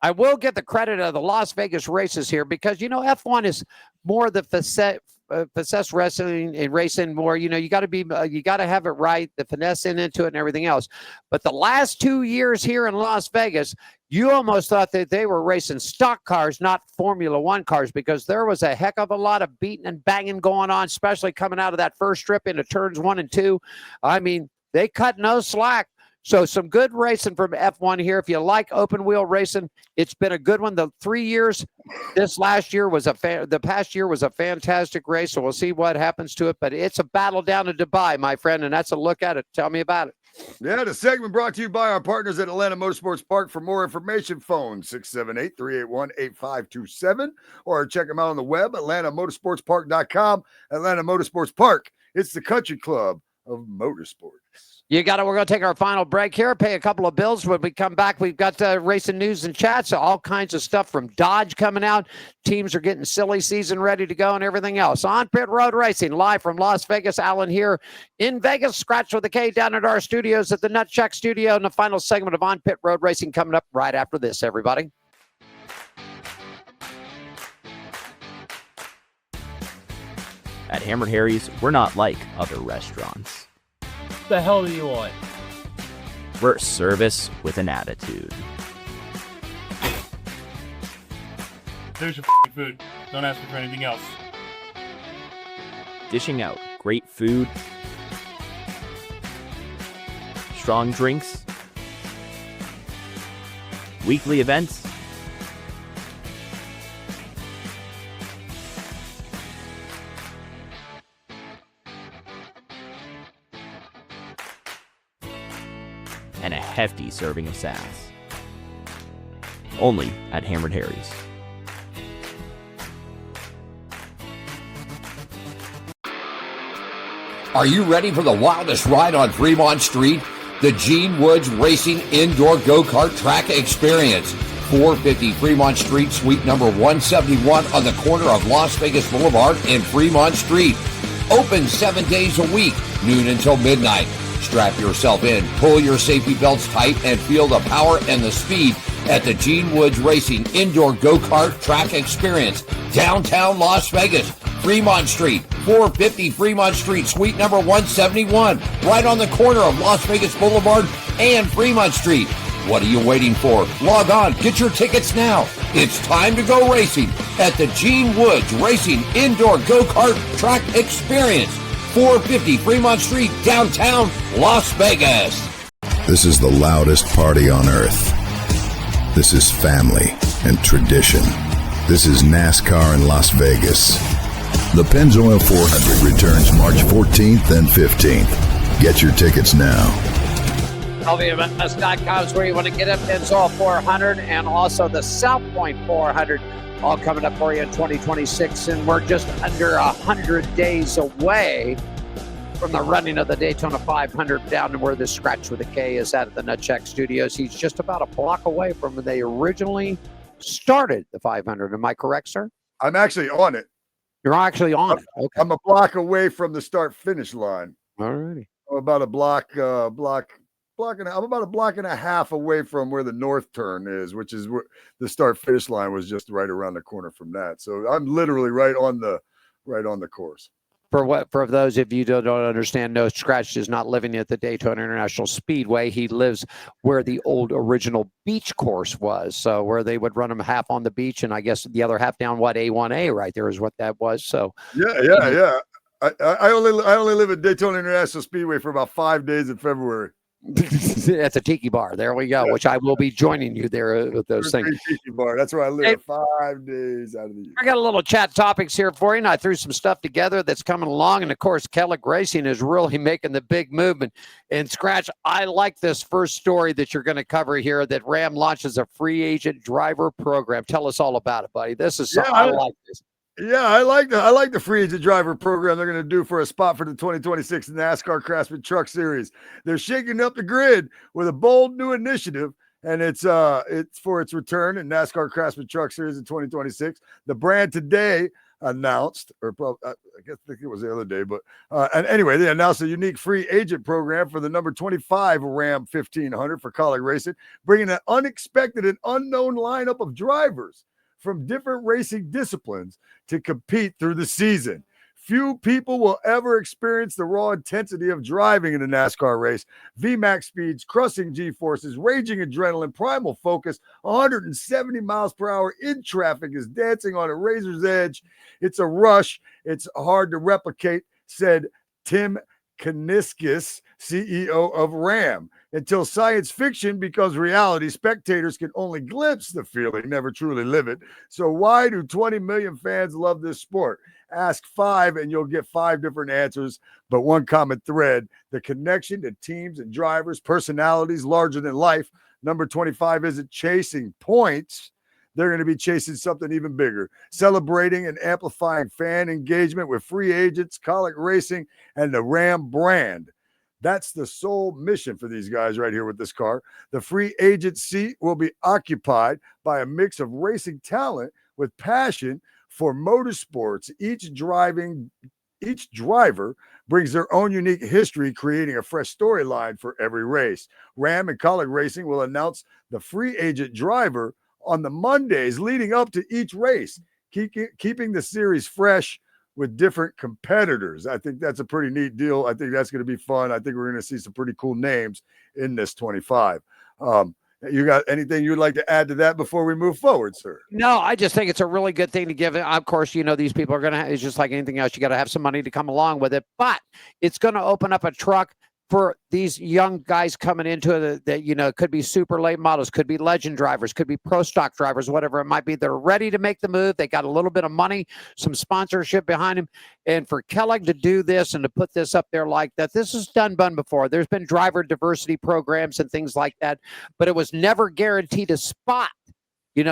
I will get the credit of the Las Vegas races here because, you know, F1 is more the finesse wrestling and racing more, you know, you got to have it right, the finesse into it and everything else. But the last 2 years here in Las Vegas, you almost thought that they were racing stock cars, not Formula One cars, because there was a heck of a lot of beating and banging going on, especially coming out of that first strip into turns 1 and 2. I mean, they cut no slack. So some good racing from F1 here. If you like open wheel racing, it's been a good one. The 3 years, this last year was the past year was a fantastic race. So we'll see what happens to it. But it's a battle down to Dubai, my friend, and that's a look at it. Tell me about it. Yeah, the segment brought to you by our partners at Atlanta Motorsports Park. For more information, phone 678-381-8527 or check them out on the web, atlantamotorsportspark.com. Atlanta Motorsports Park. It's the country club of motorsports. We're going to take our final break here, pay a couple of bills. When we come back, we've got racing news and chats, all kinds of stuff from Dodge coming out. Teams are getting silly season ready to go and everything else. On Pit Road Racing, live from Las Vegas. Alan here in Vegas. Scratch with a K down at our studios at the Nutcheck Studio. And the final segment of On Pit Road Racing coming up right after this, everybody. At Hammered Harry's, we're not like other restaurants. What the hell do you want? We're service with an attitude. There's your food. Don't ask me for anything else. Dishing out great food, strong drinks, weekly events, and a hefty serving of sass. Only at Hammered Harry's. Are you ready for the wildest ride on Fremont Street? The Gene Woods Racing Indoor Go-Kart Track Experience. 450 Fremont Street, suite number 171 on the corner of Las Vegas Boulevard and Fremont Street. Open 7 days a week, noon until midnight. Strap yourself in, pull your safety belts tight, and feel the power and the speed at the Gene Woods Racing Indoor Go-Kart Track Experience, downtown Las Vegas, Fremont Street, 450 Fremont Street, suite number 171, right on the corner of Las Vegas Boulevard and Fremont Street. What are you waiting for? Log on, get your tickets now. It's time to go racing at the Gene Woods Racing Indoor Go-Kart Track Experience. 450 Fremont Street, downtown Las Vegas. This is the loudest party on earth. This is family and tradition. This is NASCAR in Las Vegas. The Pennzoil 400 returns March 14th and 15th. Get your tickets now. LVMS.com is where you want to get up. Pennzoil 400 and also the South Point 400 all coming up for you in 2026. And we're just under 100 days away from the running of the Daytona 500 down to where the Scratch with a K is at the Nutcheck Studios. He's just about a block away from where they originally started the 500. Am I correct, sir? I'm actually on it. You're actually on it. Okay. I'm a block away from the start-finish line. All righty. I'm about a block and I'm about a block and a half away from where the north turn is, which is where the start-finish line was just right around the corner from that. So I'm literally right on the course. For those of you that don't understand, no, Scratch is not living at the Daytona International Speedway. He lives where the old original beach course was. So where they would run them half on the beach and I guess the other half down A1A right there is what that was. So yeah. I only live at Daytona International Speedway for about 5 days in February. That's a tiki bar. There we go. Which I will be joining you there with those things. Tiki bar. That's where I live 5 days out of the year. I got a little chat topics here for you, and I threw some stuff together that's coming along. And of course, Kellogg Racing is really making the big movement. And Scratch, I like this first story that you're going to cover here. That Ram launches a free agent driver program. Tell us all about it, buddy. This is something I like this. Yeah, I like the free agent driver program they're going to do for a spot for the 2026 NASCAR Craftsman Truck Series. They're shaking up the grid with a bold new initiative, and it's for its return in NASCAR Craftsman Truck Series in 2026. The brand today announced, or I think it was the other day, but and anyway, they announced a unique free agent program for the number 25 Ram 1500 for Kellogg Racing, bringing an unexpected and unknown lineup of drivers from different racing disciplines to compete through the season. Few people will ever experience the raw intensity of driving in a NASCAR race. VMAX speeds, crushing G-forces, raging adrenaline, primal focus, 170 miles per hour in traffic is dancing on a razor's edge. It's a rush. It's hard to replicate, said Tim Kaniskis, CEO of Ram. Until science fiction becomes reality, spectators can only glimpse the feeling, never truly live it. So why do 20 million fans love this sport? Ask 5 and you'll get 5 different answers, but one common thread: the connection to teams and drivers, personalities larger than life. Number 25 isn't chasing points. They're going to be chasing something even bigger, celebrating and amplifying fan engagement with free agents, Kellogg Racing, and the Ram brand. That's the sole mission for these guys right here with this car. The free agent seat will be occupied by a mix of racing talent with passion for motorsports. Each driver brings their own unique history, creating a fresh storyline for every race. Ram and Kellogg Racing will announce the free agent driver on the Mondays leading up to each race, keeping the series fresh with different competitors. I think that's a pretty neat deal. I think that's going to be fun. I think we're going to see some pretty cool names in this 25. You got anything you'd like to add to that before we move forward, sir? No, I just think it's a really good thing to give. Of course, these people are going to, it's just like anything else. You got to have some money to come along with it, but it's going to open up a truck for these young guys coming into it that, could be super late models, could be legend drivers, could be pro stock drivers, whatever it might be. They're ready to make the move. They got a little bit of money, some sponsorship behind them. And for Kellogg to do this and to put this up there like that, this is done before. There's been driver diversity programs and things like that, but it was never guaranteed a spot. You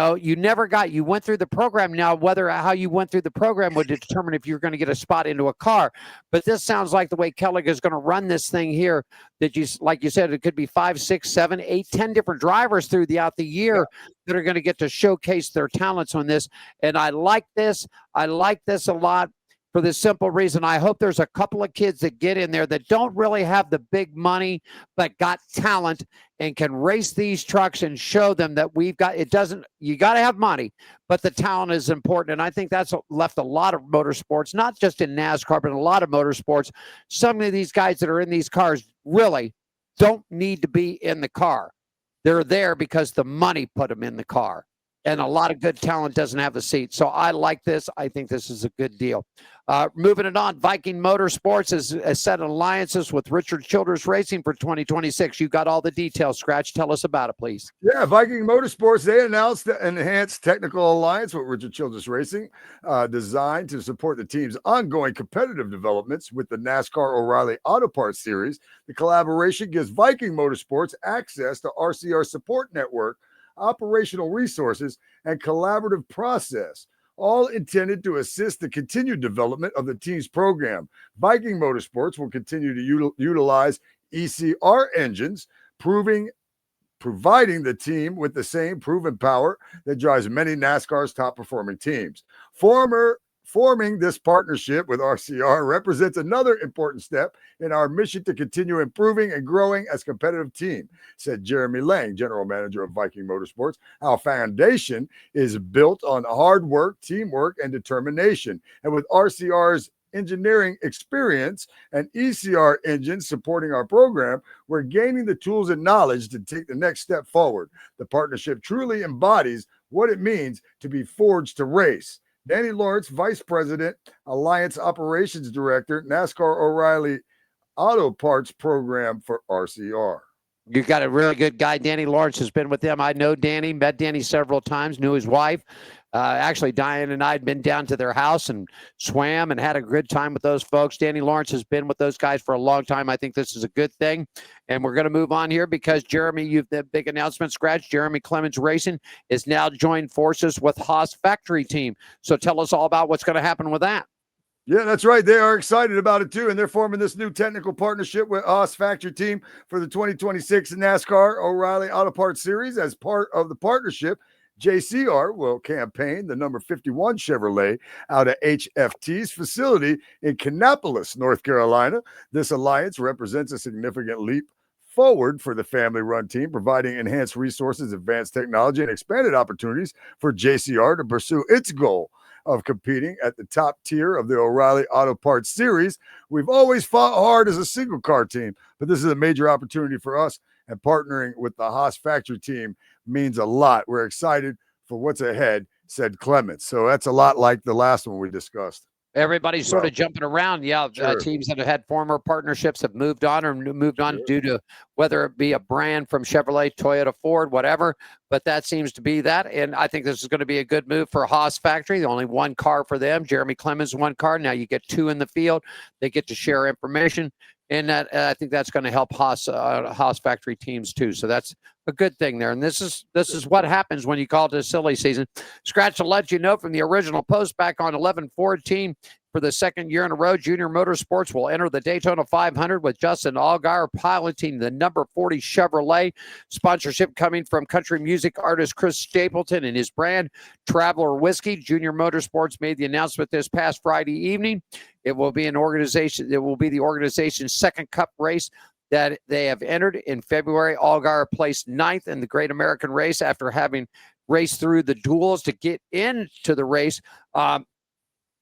went through the program. Now, how you went through the program would determine if you're going to get a spot into a car. But this sounds like the way Kellogg is going to run this thing here, that like you said, it could be 5, 6, 7, 8, 10 different drivers throughout the year that are going to get to showcase their talents on this. And I like this. I like this a lot. For the simple reason, I hope there's a couple of kids that get in there that don't really have the big money, but got talent and can race these trucks and show them that you got to have money, but the talent is important. And I think that's left a lot of motorsports, not just in NASCAR, but a lot of motorsports. Some of these guys that are in these cars really don't need to be in the car. They're there because the money put them in the car. and a lot of good talent doesn't have the seat. So I like this. I think this is a good deal. Moving it on, Viking Motorsports has set alliances with Richard Childress Racing for 2026. You got all the details, Scratch. Tell us about it, please. Yeah, Viking Motorsports, they announced the enhanced technical alliance with Richard Childress Racing, designed to support the team's ongoing competitive developments with the NASCAR O'Reilly Auto Parts Series. The collaboration gives Viking Motorsports access to RCR support network, operational resources, and collaborative process, all intended to assist the continued development of the team's program. Viking Motorsports will continue to utilize ECR engines, providing the team with the same proven power that drives many NASCAR's top-performing teams. Forming this partnership with RCR represents another important step in our mission to continue improving and growing as a competitive team, said Jeremy Lang, general manager of Viking Motorsports. Our foundation is built on hard work, teamwork, and determination. And with RCR's engineering experience and ECR engines supporting our program, we're gaining the tools and knowledge to take the next step forward. The partnership truly embodies what it means to be forged to race. Danny Lawrence, Vice President, Alliance Operations Director, NASCAR O'Reilly Auto Parts Program for RCR. You got a really good guy. Danny Lawrence has been with them. I know Danny, met Danny several times, knew his wife. Actually, Diane and I had been down to their house and swam and had a good time with those folks. Danny Lawrence has been with those guys for a long time. I think this is a good thing. And we're going to move on here because Jeremy, you've the big announcement, Scratch. Jeremy Clemens Racing is now joined forces with Haas Factory Team. So tell us all about what's going to happen with that. Yeah, that's right. They are excited about it too, and they're forming this new technical partnership with Haas Factory Team for the 2026 NASCAR O'Reilly Auto Parts Series. As part of the partnership, JCR will campaign the number 51 Chevrolet out of HFT's facility in Kannapolis, North Carolina. This alliance represents a significant leap forward for the family-run team, providing enhanced resources, advanced technology, and expanded opportunities for JCR to pursue its goal of competing at the top tier of the O'Reilly Auto Parts Series. We've always fought hard as a single car team, but this is a major opportunity for us, and partnering with the Haas Factory Team means a lot. We're excited for what's ahead, said Clements. So that's a lot like the last one we discussed. Everybody's sort of jumping around. Yeah, Sure. teams that have had former partnerships have moved on Sure. due to whether it be a brand from Chevrolet, Toyota, Ford, whatever. But that seems to be that. And I think this is going to be a good move for Haas Factory. Only one car for them. Jeremy Clemens, one car. Now you get two in the field. They get to share information. And that I think that's going to help Haas Factory teams too. So that's a good thing there. And this is what happens when you call it a silly season. Scratch will let you know from the original post back on 11/14 for the second year in a row. Junior Motorsports will enter the Daytona 500 with Justin Allgaier piloting the number 40 Chevrolet. Sponsorship coming from country music artist Chris Stapleton and his brand Traveler Whiskey. Junior Motorsports made the announcement this past Friday evening. It will be the organization's second Cup race that they have entered in February. Allgaier placed 9th in the Great American Race after having raced through the duels to get into the race.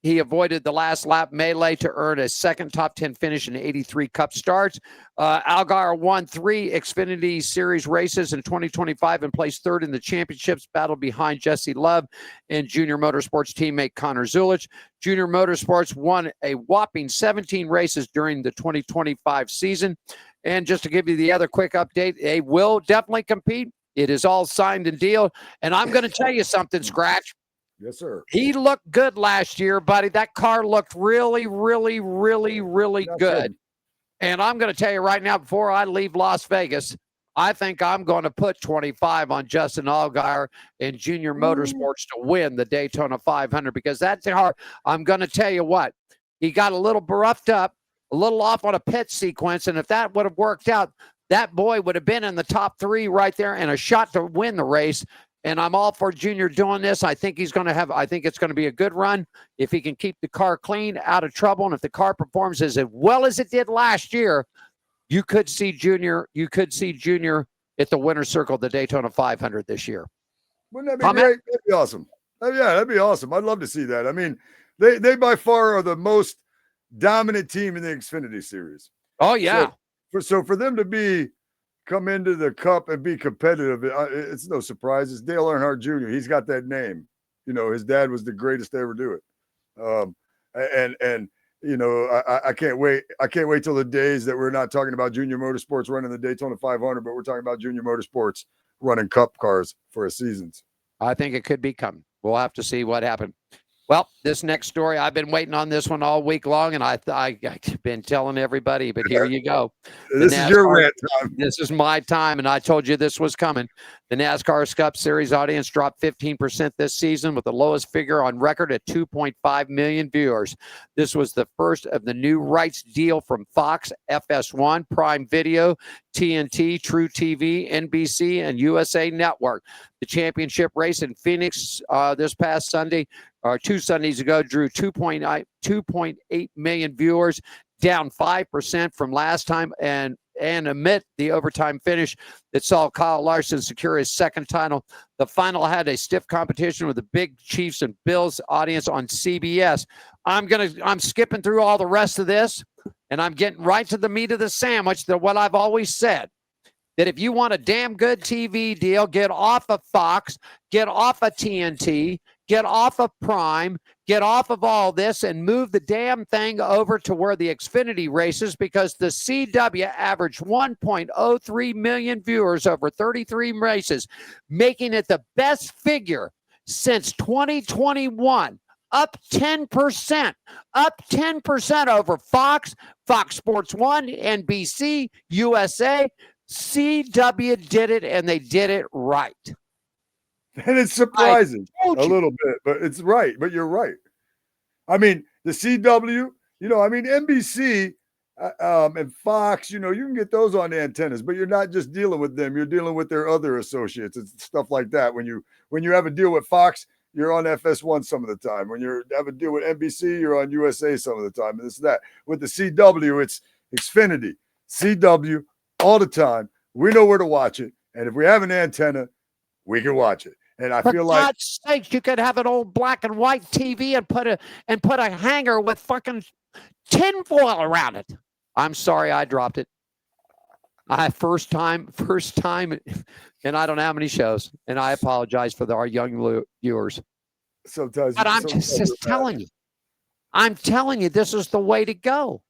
He avoided the last lap melee to earn a second top 10 finish in 83 Cup starts. Allgaier won 3 Xfinity Series races in 2025 and placed 3rd in the championships, battle behind Jesse Love and Junior Motorsports teammate Connor Zulich. Junior Motorsports won a whopping 17 races during the 2025 season. And just to give you the other quick update, they will definitely compete. It is all signed and deal. And I'm going to tell you something, Scratch. Yes, sir. He looked good last year, buddy. That car looked really, really, really, really good. And I'm going to tell you right now, before I leave Las Vegas, I think I'm going to put 25 on Justin Allgaier and Junior Motorsports to win the Daytona 500 because that's hard. I'm going to tell you what, he got a little roughed up, a little off on a pit sequence, and if that would have worked out, that boy would have been in the top 3 right there and a shot to win the race. And I'm all for Junior doing this. I think it's going to be a good run if he can keep the car clean, out of trouble. And if the car performs as well as it did last year, you could see Junior at the winner's circle of the Daytona 500 this year. Wouldn't that be great? That'd be awesome. Yeah, that'd be awesome. I'd love to see that. I mean, they by far are the most dominant team in the Xfinity Series. Oh, yeah. So for them to be come into the Cup and be competitive. It's no surprise. It's Dale Earnhardt Jr. He's got that name. You know, his dad was the greatest to ever do it. And you know, I can't wait. I can't wait till the days that we're not talking about Junior Motorsports running the Daytona 500, but we're talking about Junior Motorsports running Cup cars for a seasons. I think it could be coming. We'll have to see what happened. Well, this next story, I've been waiting on this one all week long, and I've been telling everybody, but here you go. This is your rant time. This is my time, and I told you this was coming. The NASCAR Cup Series audience dropped 15% this season with the lowest figure on record at 2.5 million viewers. This was the first of the new rights deal from Fox, FS1, Prime Video, TNT, True TV, NBC, and USA Network. The championship race in Phoenix this past Sunday, or 2 Sundays ago, drew 2.8 million viewers, down 5% from last time, and amid the overtime finish that saw Kyle Larson secure his second title. The final had a stiff competition with the big Chiefs and Bills audience on CBS. I'm skipping through all the rest of this, and I'm getting right to the meat of the sandwich, that what I've always said, that if you want a damn good TV deal, get off of Fox, get off of TNT, get off of Prime, get off of all this, and move the damn thing over to where the Xfinity races, because the CW averaged 1.03 million viewers over 33 races, making it the best figure since 2021. Up 10%, up 10% over Fox, Fox Sports 1, NBC, USA. CW did it, and they did it right. And it's surprising a little bit, but it's right. But you're right. I mean, the CW, you know, I mean, NBC and Fox, you know, you can get those on the antennas, but you're not just dealing with them. You're dealing with their other associates and stuff like that. When you have a deal with Fox, you're on FS1 some of the time. When you have a deal with NBC, you're on USA some of the time. And this that. With the CW, it's Xfinity, CW all the time. We know where to watch it. And if we have an antenna, we can watch it. And I feel like, for God's sake, you could have an old black and white TV and put a hanger with fucking tinfoil around it. I'm sorry, I dropped it. First time, and I don't know how many shows, and I apologize for our young viewers. Sometimes, but I'm just telling you. I'm telling you, this is the way to go.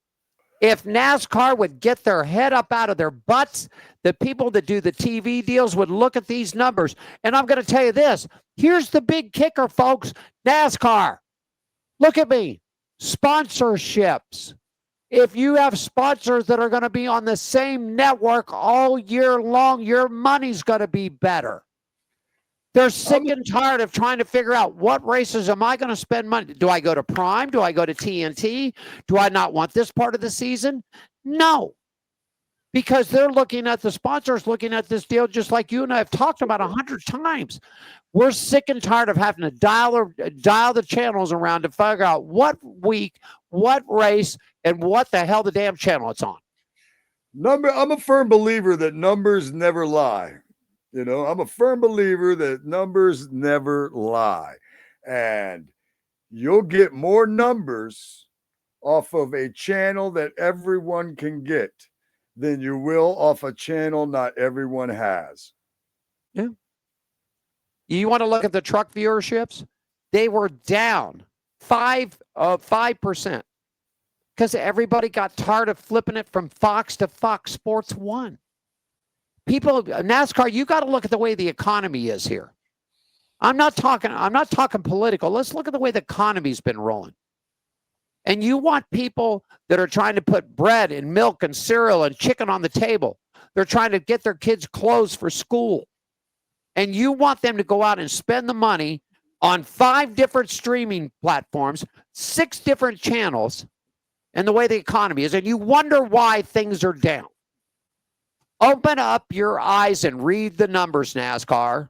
If NASCAR would get their head up out of their butts, the people that do the TV deals would look at these numbers. And I'm going to tell you this. Here's the big kicker, folks. NASCAR, look at me. Sponsorships. If you have sponsors that are going to be on the same network all year long, your money's going to be better. They're sick and tired of trying to figure out, what races am I going to spend money? Do I go to Prime? Do I go to TNT? Do I not want this part of the season? No. Because they're looking at the sponsors, looking at this deal just like you and I have talked about 100 times. We're sick and tired of having to dial the channels around to figure out what week, what race, and what the hell the damn channel it's on. I'm a firm believer that numbers never lie. You know, I'm a firm believer that numbers never lie. And you'll get more numbers off of a channel that everyone can get than you will off a channel not everyone has. Yeah. You want to look at the truck viewerships? They were down 5% because everybody got tired of flipping it from Fox to Fox Sports 1. People, NASCAR, you got to look at the way the economy is here. I'm not talking political. Let's look at the way the economy's been rolling. And you want people that are trying to put bread and milk and cereal and chicken on the table. They're trying to get their kids clothes for school. And you want them to go out and spend the money on 5 different streaming platforms, 6 different channels, and the way the economy is. And you wonder why things are down. Open up your eyes and read the numbers, NASCAR.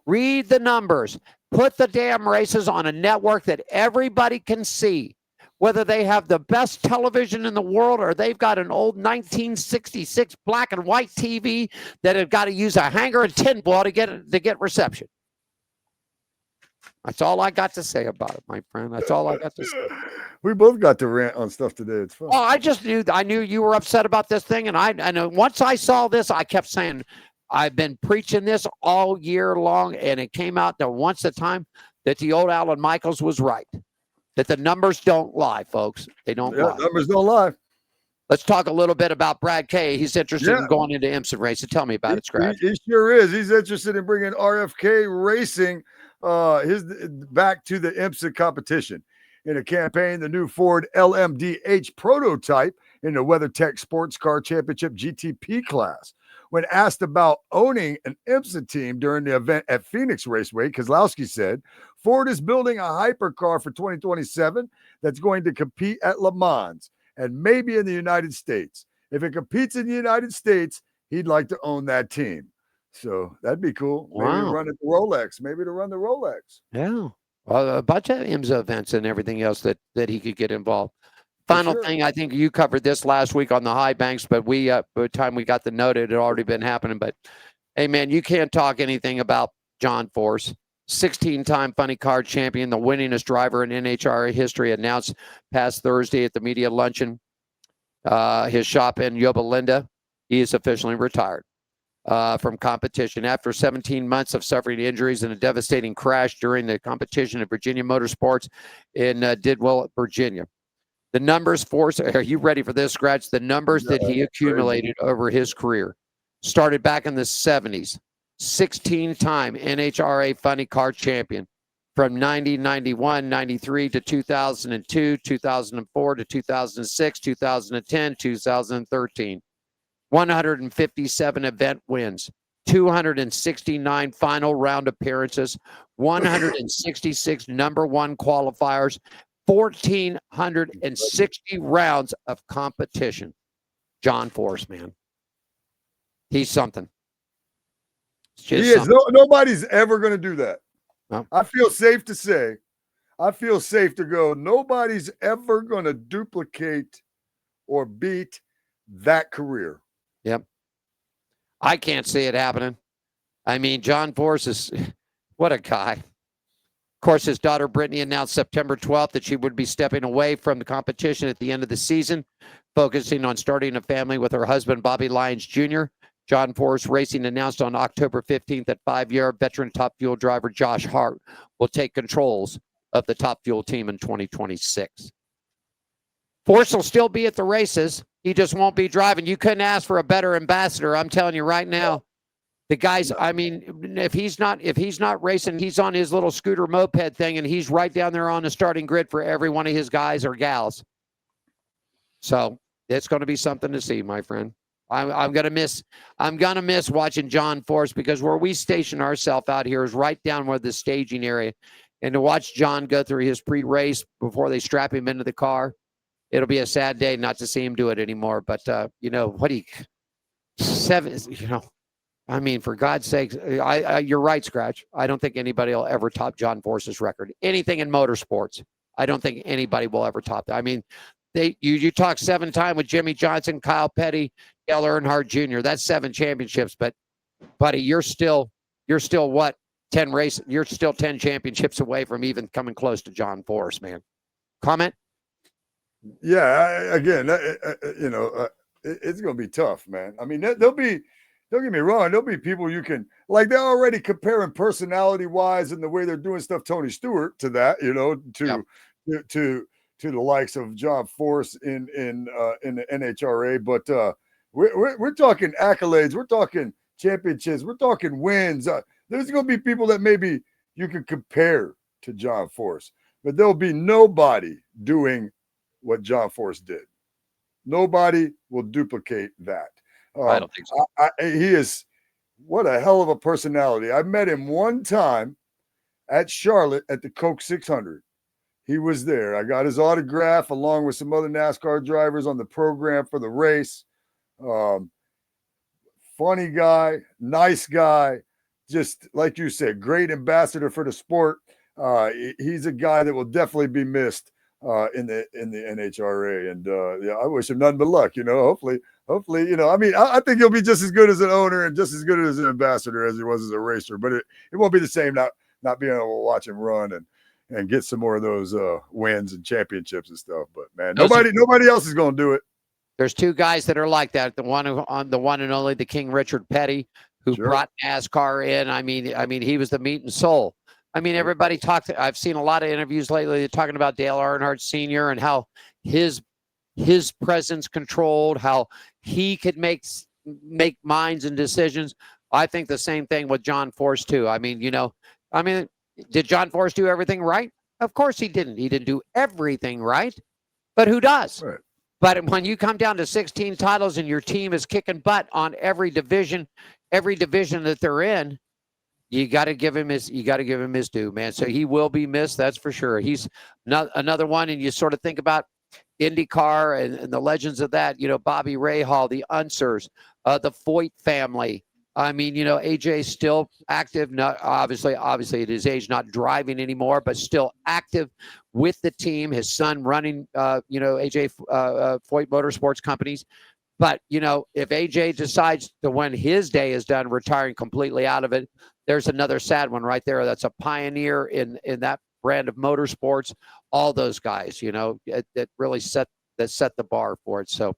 Read the numbers. Put the damn races on a network that everybody can see. Whether they have the best television in the world or they've got an old 1966 black and white TV that have got to use a hanger and tinfoil to get reception. That's all I got to say about it, my friend. That's all I got to say. We both got to rant on stuff today. It's fun. Oh, I knew you were upset about this thing, and I know once I saw this, I kept saying, I've been preaching this all year long, and it came out that once a time that the old Alan Michaels was right, that the numbers don't lie, folks. They don't lie. Numbers don't lie. Let's talk a little bit about Brad Kay. He's interested in going into IMSA racing. Tell me about it, Scratch. He sure is. He's interested in bringing RFK racing his back to the IMSA competition. In a campaign, the new Ford LMDH prototype in the WeatherTech Sports Car Championship GTP class. When asked about owning an IMSA team during the event at Phoenix Raceway, Kozlowski said, Ford is building a hypercar for 2027 that's going to compete at Le Mans and maybe in the United States. If it competes in the United States, he'd like to own that team. So that'd be cool. Maybe run at the Rolex. Maybe to run the Rolex. Yeah. Well, a bunch of IMSA events and everything else that he could get involved. Final thing, I think you covered this last week on the high banks, but we, by the time we got the note, it had already been happening. But, hey, man, you can't talk anything about John Force, 16-time funny car champion, the winningest driver in NHRA history, announced past Thursday at the media luncheon. His shop in Yoba Linda, he is officially retired from competition after 17 months of suffering injuries in a devastating crash during the competition at Virginia Motorsports in Didwell, Virginia. The numbers, Force, are you ready for this, Scratch? The numbers that he accumulated over his career started back in the 70s. 16-time NHRA funny car champion from 91, 93 to 2002, 2004 to 2006, 2010, 2013. 157 event wins, 269 final round appearances, 166 number one qualifiers, 1,460 rounds of competition. John Force, man. He's something. He is. Nobody's ever going to do that. No. I feel safe to say, nobody's ever going to duplicate or beat that career. Yep. I can't see it happening. I mean, John Force is, what a guy. Of course, his daughter Brittany announced September 12th that she would be stepping away from the competition at the end of the season, focusing on starting a family with her husband, Bobby Lyons Jr. John Force Racing announced on October 15th that 5-year veteran Top Fuel driver Josh Hart will take controls of the Top Fuel team in 2026. Force will still be at the races. He just won't be driving. You couldn't ask for a better ambassador. I'm telling you right now. The guys, I mean, if he's not racing, he's on his little scooter moped thing, and he's right down there on the starting grid for every one of his guys or gals. So it's going to be something to see, my friend. I'm gonna miss watching John Force, because where we station ourselves out here is right down where the staging area, and to watch John go through his pre-race before they strap him into the car, it'll be a sad day not to see him do it anymore. But I mean, for God's sakes, you're right, Scratch. I don't think anybody will ever top John Force's record. Anything in motorsports, I don't think anybody will ever top that. I mean, you talk 7-time with Jimmy Johnson, Kyle Petty, Dale Earnhardt Jr. That's 7 championships. But, buddy, you're still what, 10 races? You're still 10 championships away from even coming close to John Force, man. Comment? Yeah, it's going to be tough, man. I mean, there'll be. Don't get me wrong. There'll be people you can, like, they're already comparing personality-wise and the way they're doing stuff, Tony Stewart, to that, to the likes of John Force in the NHRA. But we're talking accolades. We're talking championships. We're talking wins. There's going to be people that maybe you can compare to John Force, but there'll be nobody doing what John Force did. Nobody will duplicate that. I don't think so. He is, what a hell of a personality. I met him one time at Charlotte at the Coke 600. He was there. I got his autograph along with some other NASCAR drivers on the program for the race. Funny guy, nice guy, just like you said, great ambassador for the sport. He's a guy that will definitely be missed in the NHRA, and I wish him nothing but luck. Hopefully, I mean, I think he'll be just as good as an owner and just as good as an ambassador as he was as a racer, but it won't be the same. not being able to watch him run and get some more of those wins and championships and stuff. But man, nobody else is going to do it. There's two guys that are like that. The one and only the King Richard Petty, who brought NASCAR in. I mean, he was the meat and soul. I mean, everybody talked. I've seen a lot of interviews lately talking about Dale Earnhardt Sr. and how his presence controlled, how he could make minds and decisions. I think the same thing with John Force too. I mean, did John Force do everything right? Of course he didn't. He didn't do everything right, but who does? Right. But when you come down to 16 titles and your team is kicking butt on every division that they're in, you got to give him his due, man. So he will be missed, that's for sure. He's another one, and you sort of think about IndyCar and the legends of that. Bobby Rahal, the Unsers, the Foyt family. I mean, AJ's still active, not obviously at his age, not driving anymore, but still active with the team. His son running, AJ Foyt Motorsports companies. But, if AJ decides to, when his day is done, retiring completely out of it, there's another sad one right there. That's a pioneer in that brand of motorsports. All those guys, that really set the bar for it. So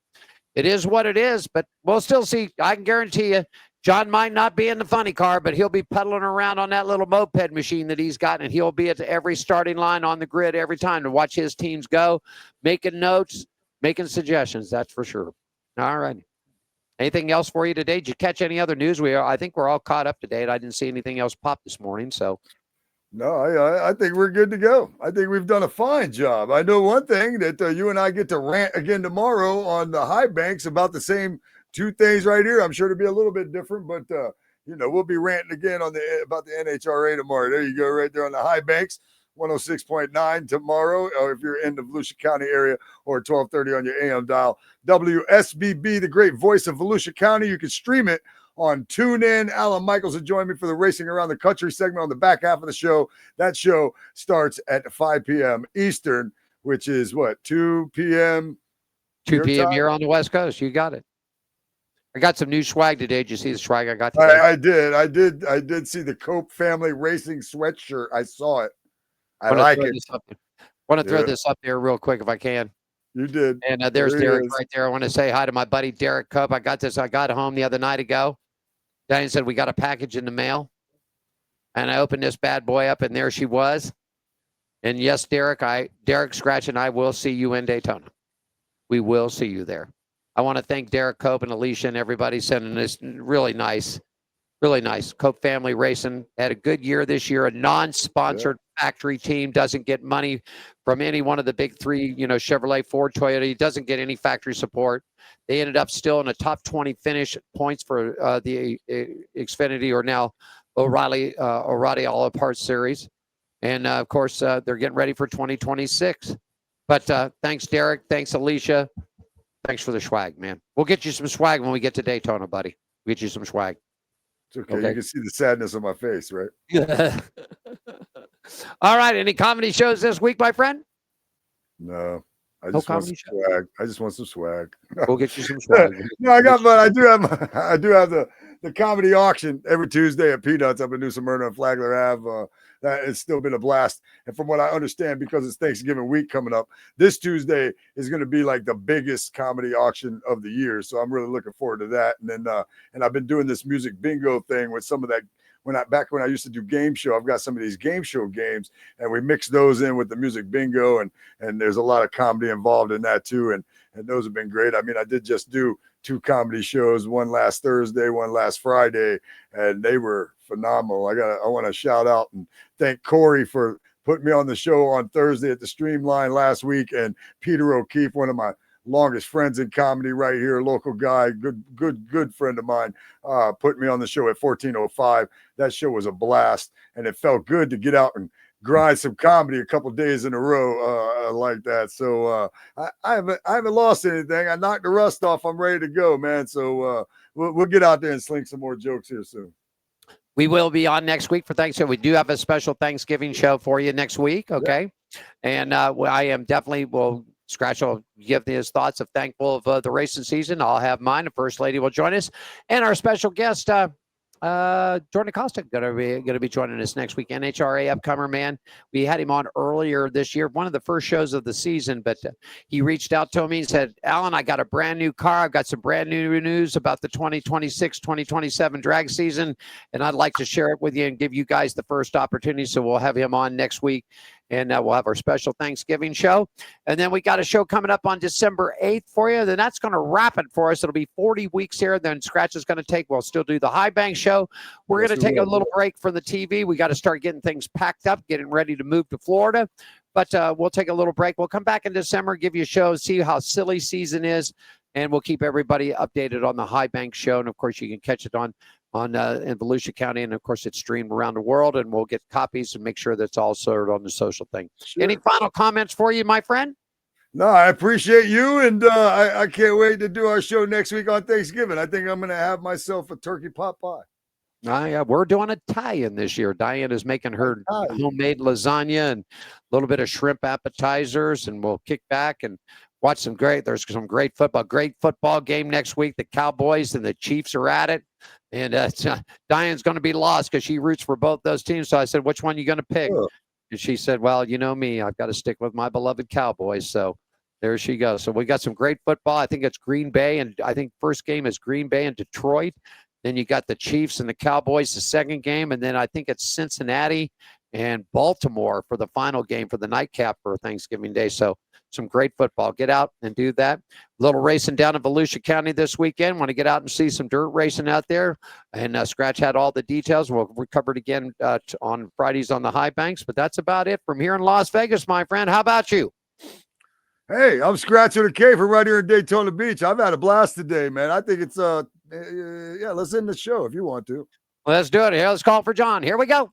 it is what it is, but we'll still see. I can guarantee you, John might not be in the funny car, but he'll be pedaling around on that little moped machine that he's got, and he'll be at every starting line on the grid every time to watch his teams go, making notes, making suggestions. That's for sure. All right. Anything else for you today? Did you catch any other news? I think we're all caught up to date. I didn't see anything else pop this morning. So, no, I think we're good to go. I think we've done a fine job. I know one thing, that you and I get to rant again tomorrow on the high banks about the same two things right here. I'm sure it'll be a little bit different, but we'll be ranting again about the NHRA tomorrow. There you go, right there on the high banks. 106.9 tomorrow, or if you're in the Volusia County area, or 1230 on your AM dial. WSBB, the great voice of Volusia County. You can stream it on TuneIn. Alan Michaels will join me for the Racing Around the Country segment on the back half of the show. That show starts at 5 p.m. Eastern, which is 2 p.m. 2 p.m. here on the West Coast. You got it. I got some new swag today. Did you see the swag I got today? I did see the Cope Family Racing sweatshirt. I saw it. I like it. Want to throw this up there real quick if I can. You did. And there's Derek right there. I want to say hi to my buddy Derek Cope. I got home the other night ago. Danny said we got a package in the mail. And I opened this bad boy up, and there she was. And yes, Derek, Scratch, and I will see you in Daytona. We will see you there. I want to thank Derek Cope and Alicia and everybody sending this really nice. Cope Family Racing had a good year this year. A non-sponsored factory team, doesn't get money from any one of the big three, Chevrolet, Ford, Toyota. He doesn't get any factory support. They ended up still in a top 20 finish, points for the Xfinity, or now O'Reilly All Parts Series. And of course, they're getting ready for 2026. But thanks, Derek. Thanks, Alicia. Thanks for the swag, man. We'll get you some swag when we get to Daytona, buddy. We'll get you some swag. It's okay. You can see the sadness on my face, right? All right. Any comedy shows this week, my friend? No. I just want some swag. I just want some swag. We'll get you some swag. No, I do have the comedy auction every Tuesday at Peanuts up in New Smyrna and Flagler Ave. That it's still been a blast. And from what I understand, because it's Thanksgiving week coming up, this Tuesday is going to be like the biggest comedy auction of the year. So I'm really looking forward to that. And then, and I've been doing this music bingo thing with some of that. Back when I used to do game show, I've got some of these game show games, and we mix those in with the music bingo, and there's a lot of comedy involved in that too. And those have been great. I mean, I did just do 2 comedy shows, one last Thursday, one last Friday, and they were phenomenal. I want to shout out and thank Corey for putting me on the show on Thursday at the Streamline last week, and Peter O'Keefe, one of my longest friends in comedy right here, local guy, good friend of mine, put me on the show at 14:05. That show was a blast, and it felt good to get out and grind some comedy a couple days in a row like that. So I haven't lost anything. I knocked the rust off. I'm ready to go, man. So we'll get out there and sling some more jokes here soon. We will be on next week for Thanksgiving. We do have a special Thanksgiving show for you next week, okay? Yeah. And I am definitely Scratch will give his thoughts of thankful of the racing season. I'll have mine. The First Lady will join us. And our special guest, Jordan Acosta gonna be joining us next week. NHRA upcomer, man. We had him on earlier this year, one of the first shows of the season, but he reached out to me and said, Alan, I got a brand new car. I've got some brand new news about the 2026, 2027 drag season, and I'd like to share it with you and give you guys the first opportunity. So we'll have him on next week, and we'll have our special Thanksgiving show. And then we got a show coming up on December 8th for you. Then that's going to wrap it for us. It'll be 40 weeks here. Then Scratch is going to take, we'll still do the High Bank show. We're going to take a little break from the TV. We got to start getting things packed up, getting ready to move to Florida. But we'll take a little break. We'll come back in December, give you a show, see how silly season is, and we'll keep everybody updated on the High Bank show. And, of course, you can catch it on in Volusia County, and of course it's streamed around the world, and we'll get copies and make sure that's all sorted on the social thing. Sure. Any final comments for you, my friend? No, I appreciate you, and I can't wait to do our show next week on Thanksgiving. I think I'm going to have myself a turkey pot pie. Yeah, we're doing a tie-in this year. Diane is making her homemade lasagna and a little bit of shrimp appetizers, and we'll kick back and watch there's some great football game next week. The Cowboys and the Chiefs are at it. And Diane's going to be lost because she roots for both those teams. So I said, which one are you going to pick? Oh. And she said, well, you know me, I've got to stick with my beloved Cowboys. So there she goes. So we got some great football. I think it's Green Bay. And I think first game is Green Bay and Detroit. Then you got the Chiefs and the Cowboys, the second game. And then I think it's Cincinnati and Baltimore for the final game for the nightcap for Thanksgiving Day. So some great football. Get out and do that. A little racing down in Volusia County this weekend. Want to get out and see some dirt racing out there. And Scratch had all the details. We'll cover it again on Fridays on the High Banks. But that's about it from here in Las Vegas, my friend. How about you? Hey, I'm Scratch with a K from right here in Daytona Beach. I've had a blast today, man. I think it's yeah, let's end the show if you want to. Let's do it. Here, let's call for John. Here we go.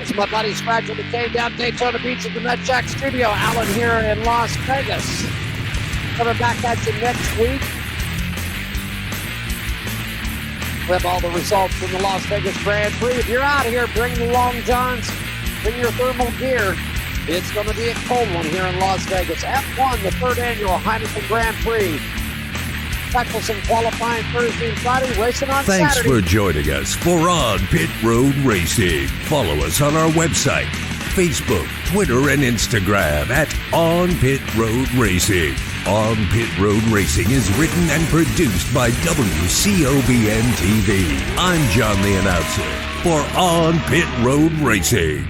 It's my buddy Scratch with a K down Daytona Beach at the Nut Jack Studio. Alan here in Las Vegas. Coming back at you next week. We have all the results from the Las Vegas Grand Prix. If you're out here, bring the long johns, bring your thermal gear. It's going to be a cold one here in Las Vegas. F1, the third annual Heineken Grand Prix. Texas qualifying Thursday and Friday, racing on Saturday. Thanks for joining us for On Pit Road Racing. Follow us on our website, Facebook, Twitter, and Instagram at On Pit Road Racing. On Pit Road Racing is written and produced by WCOBN TV. I'm John the Announcer for On Pit Road Racing.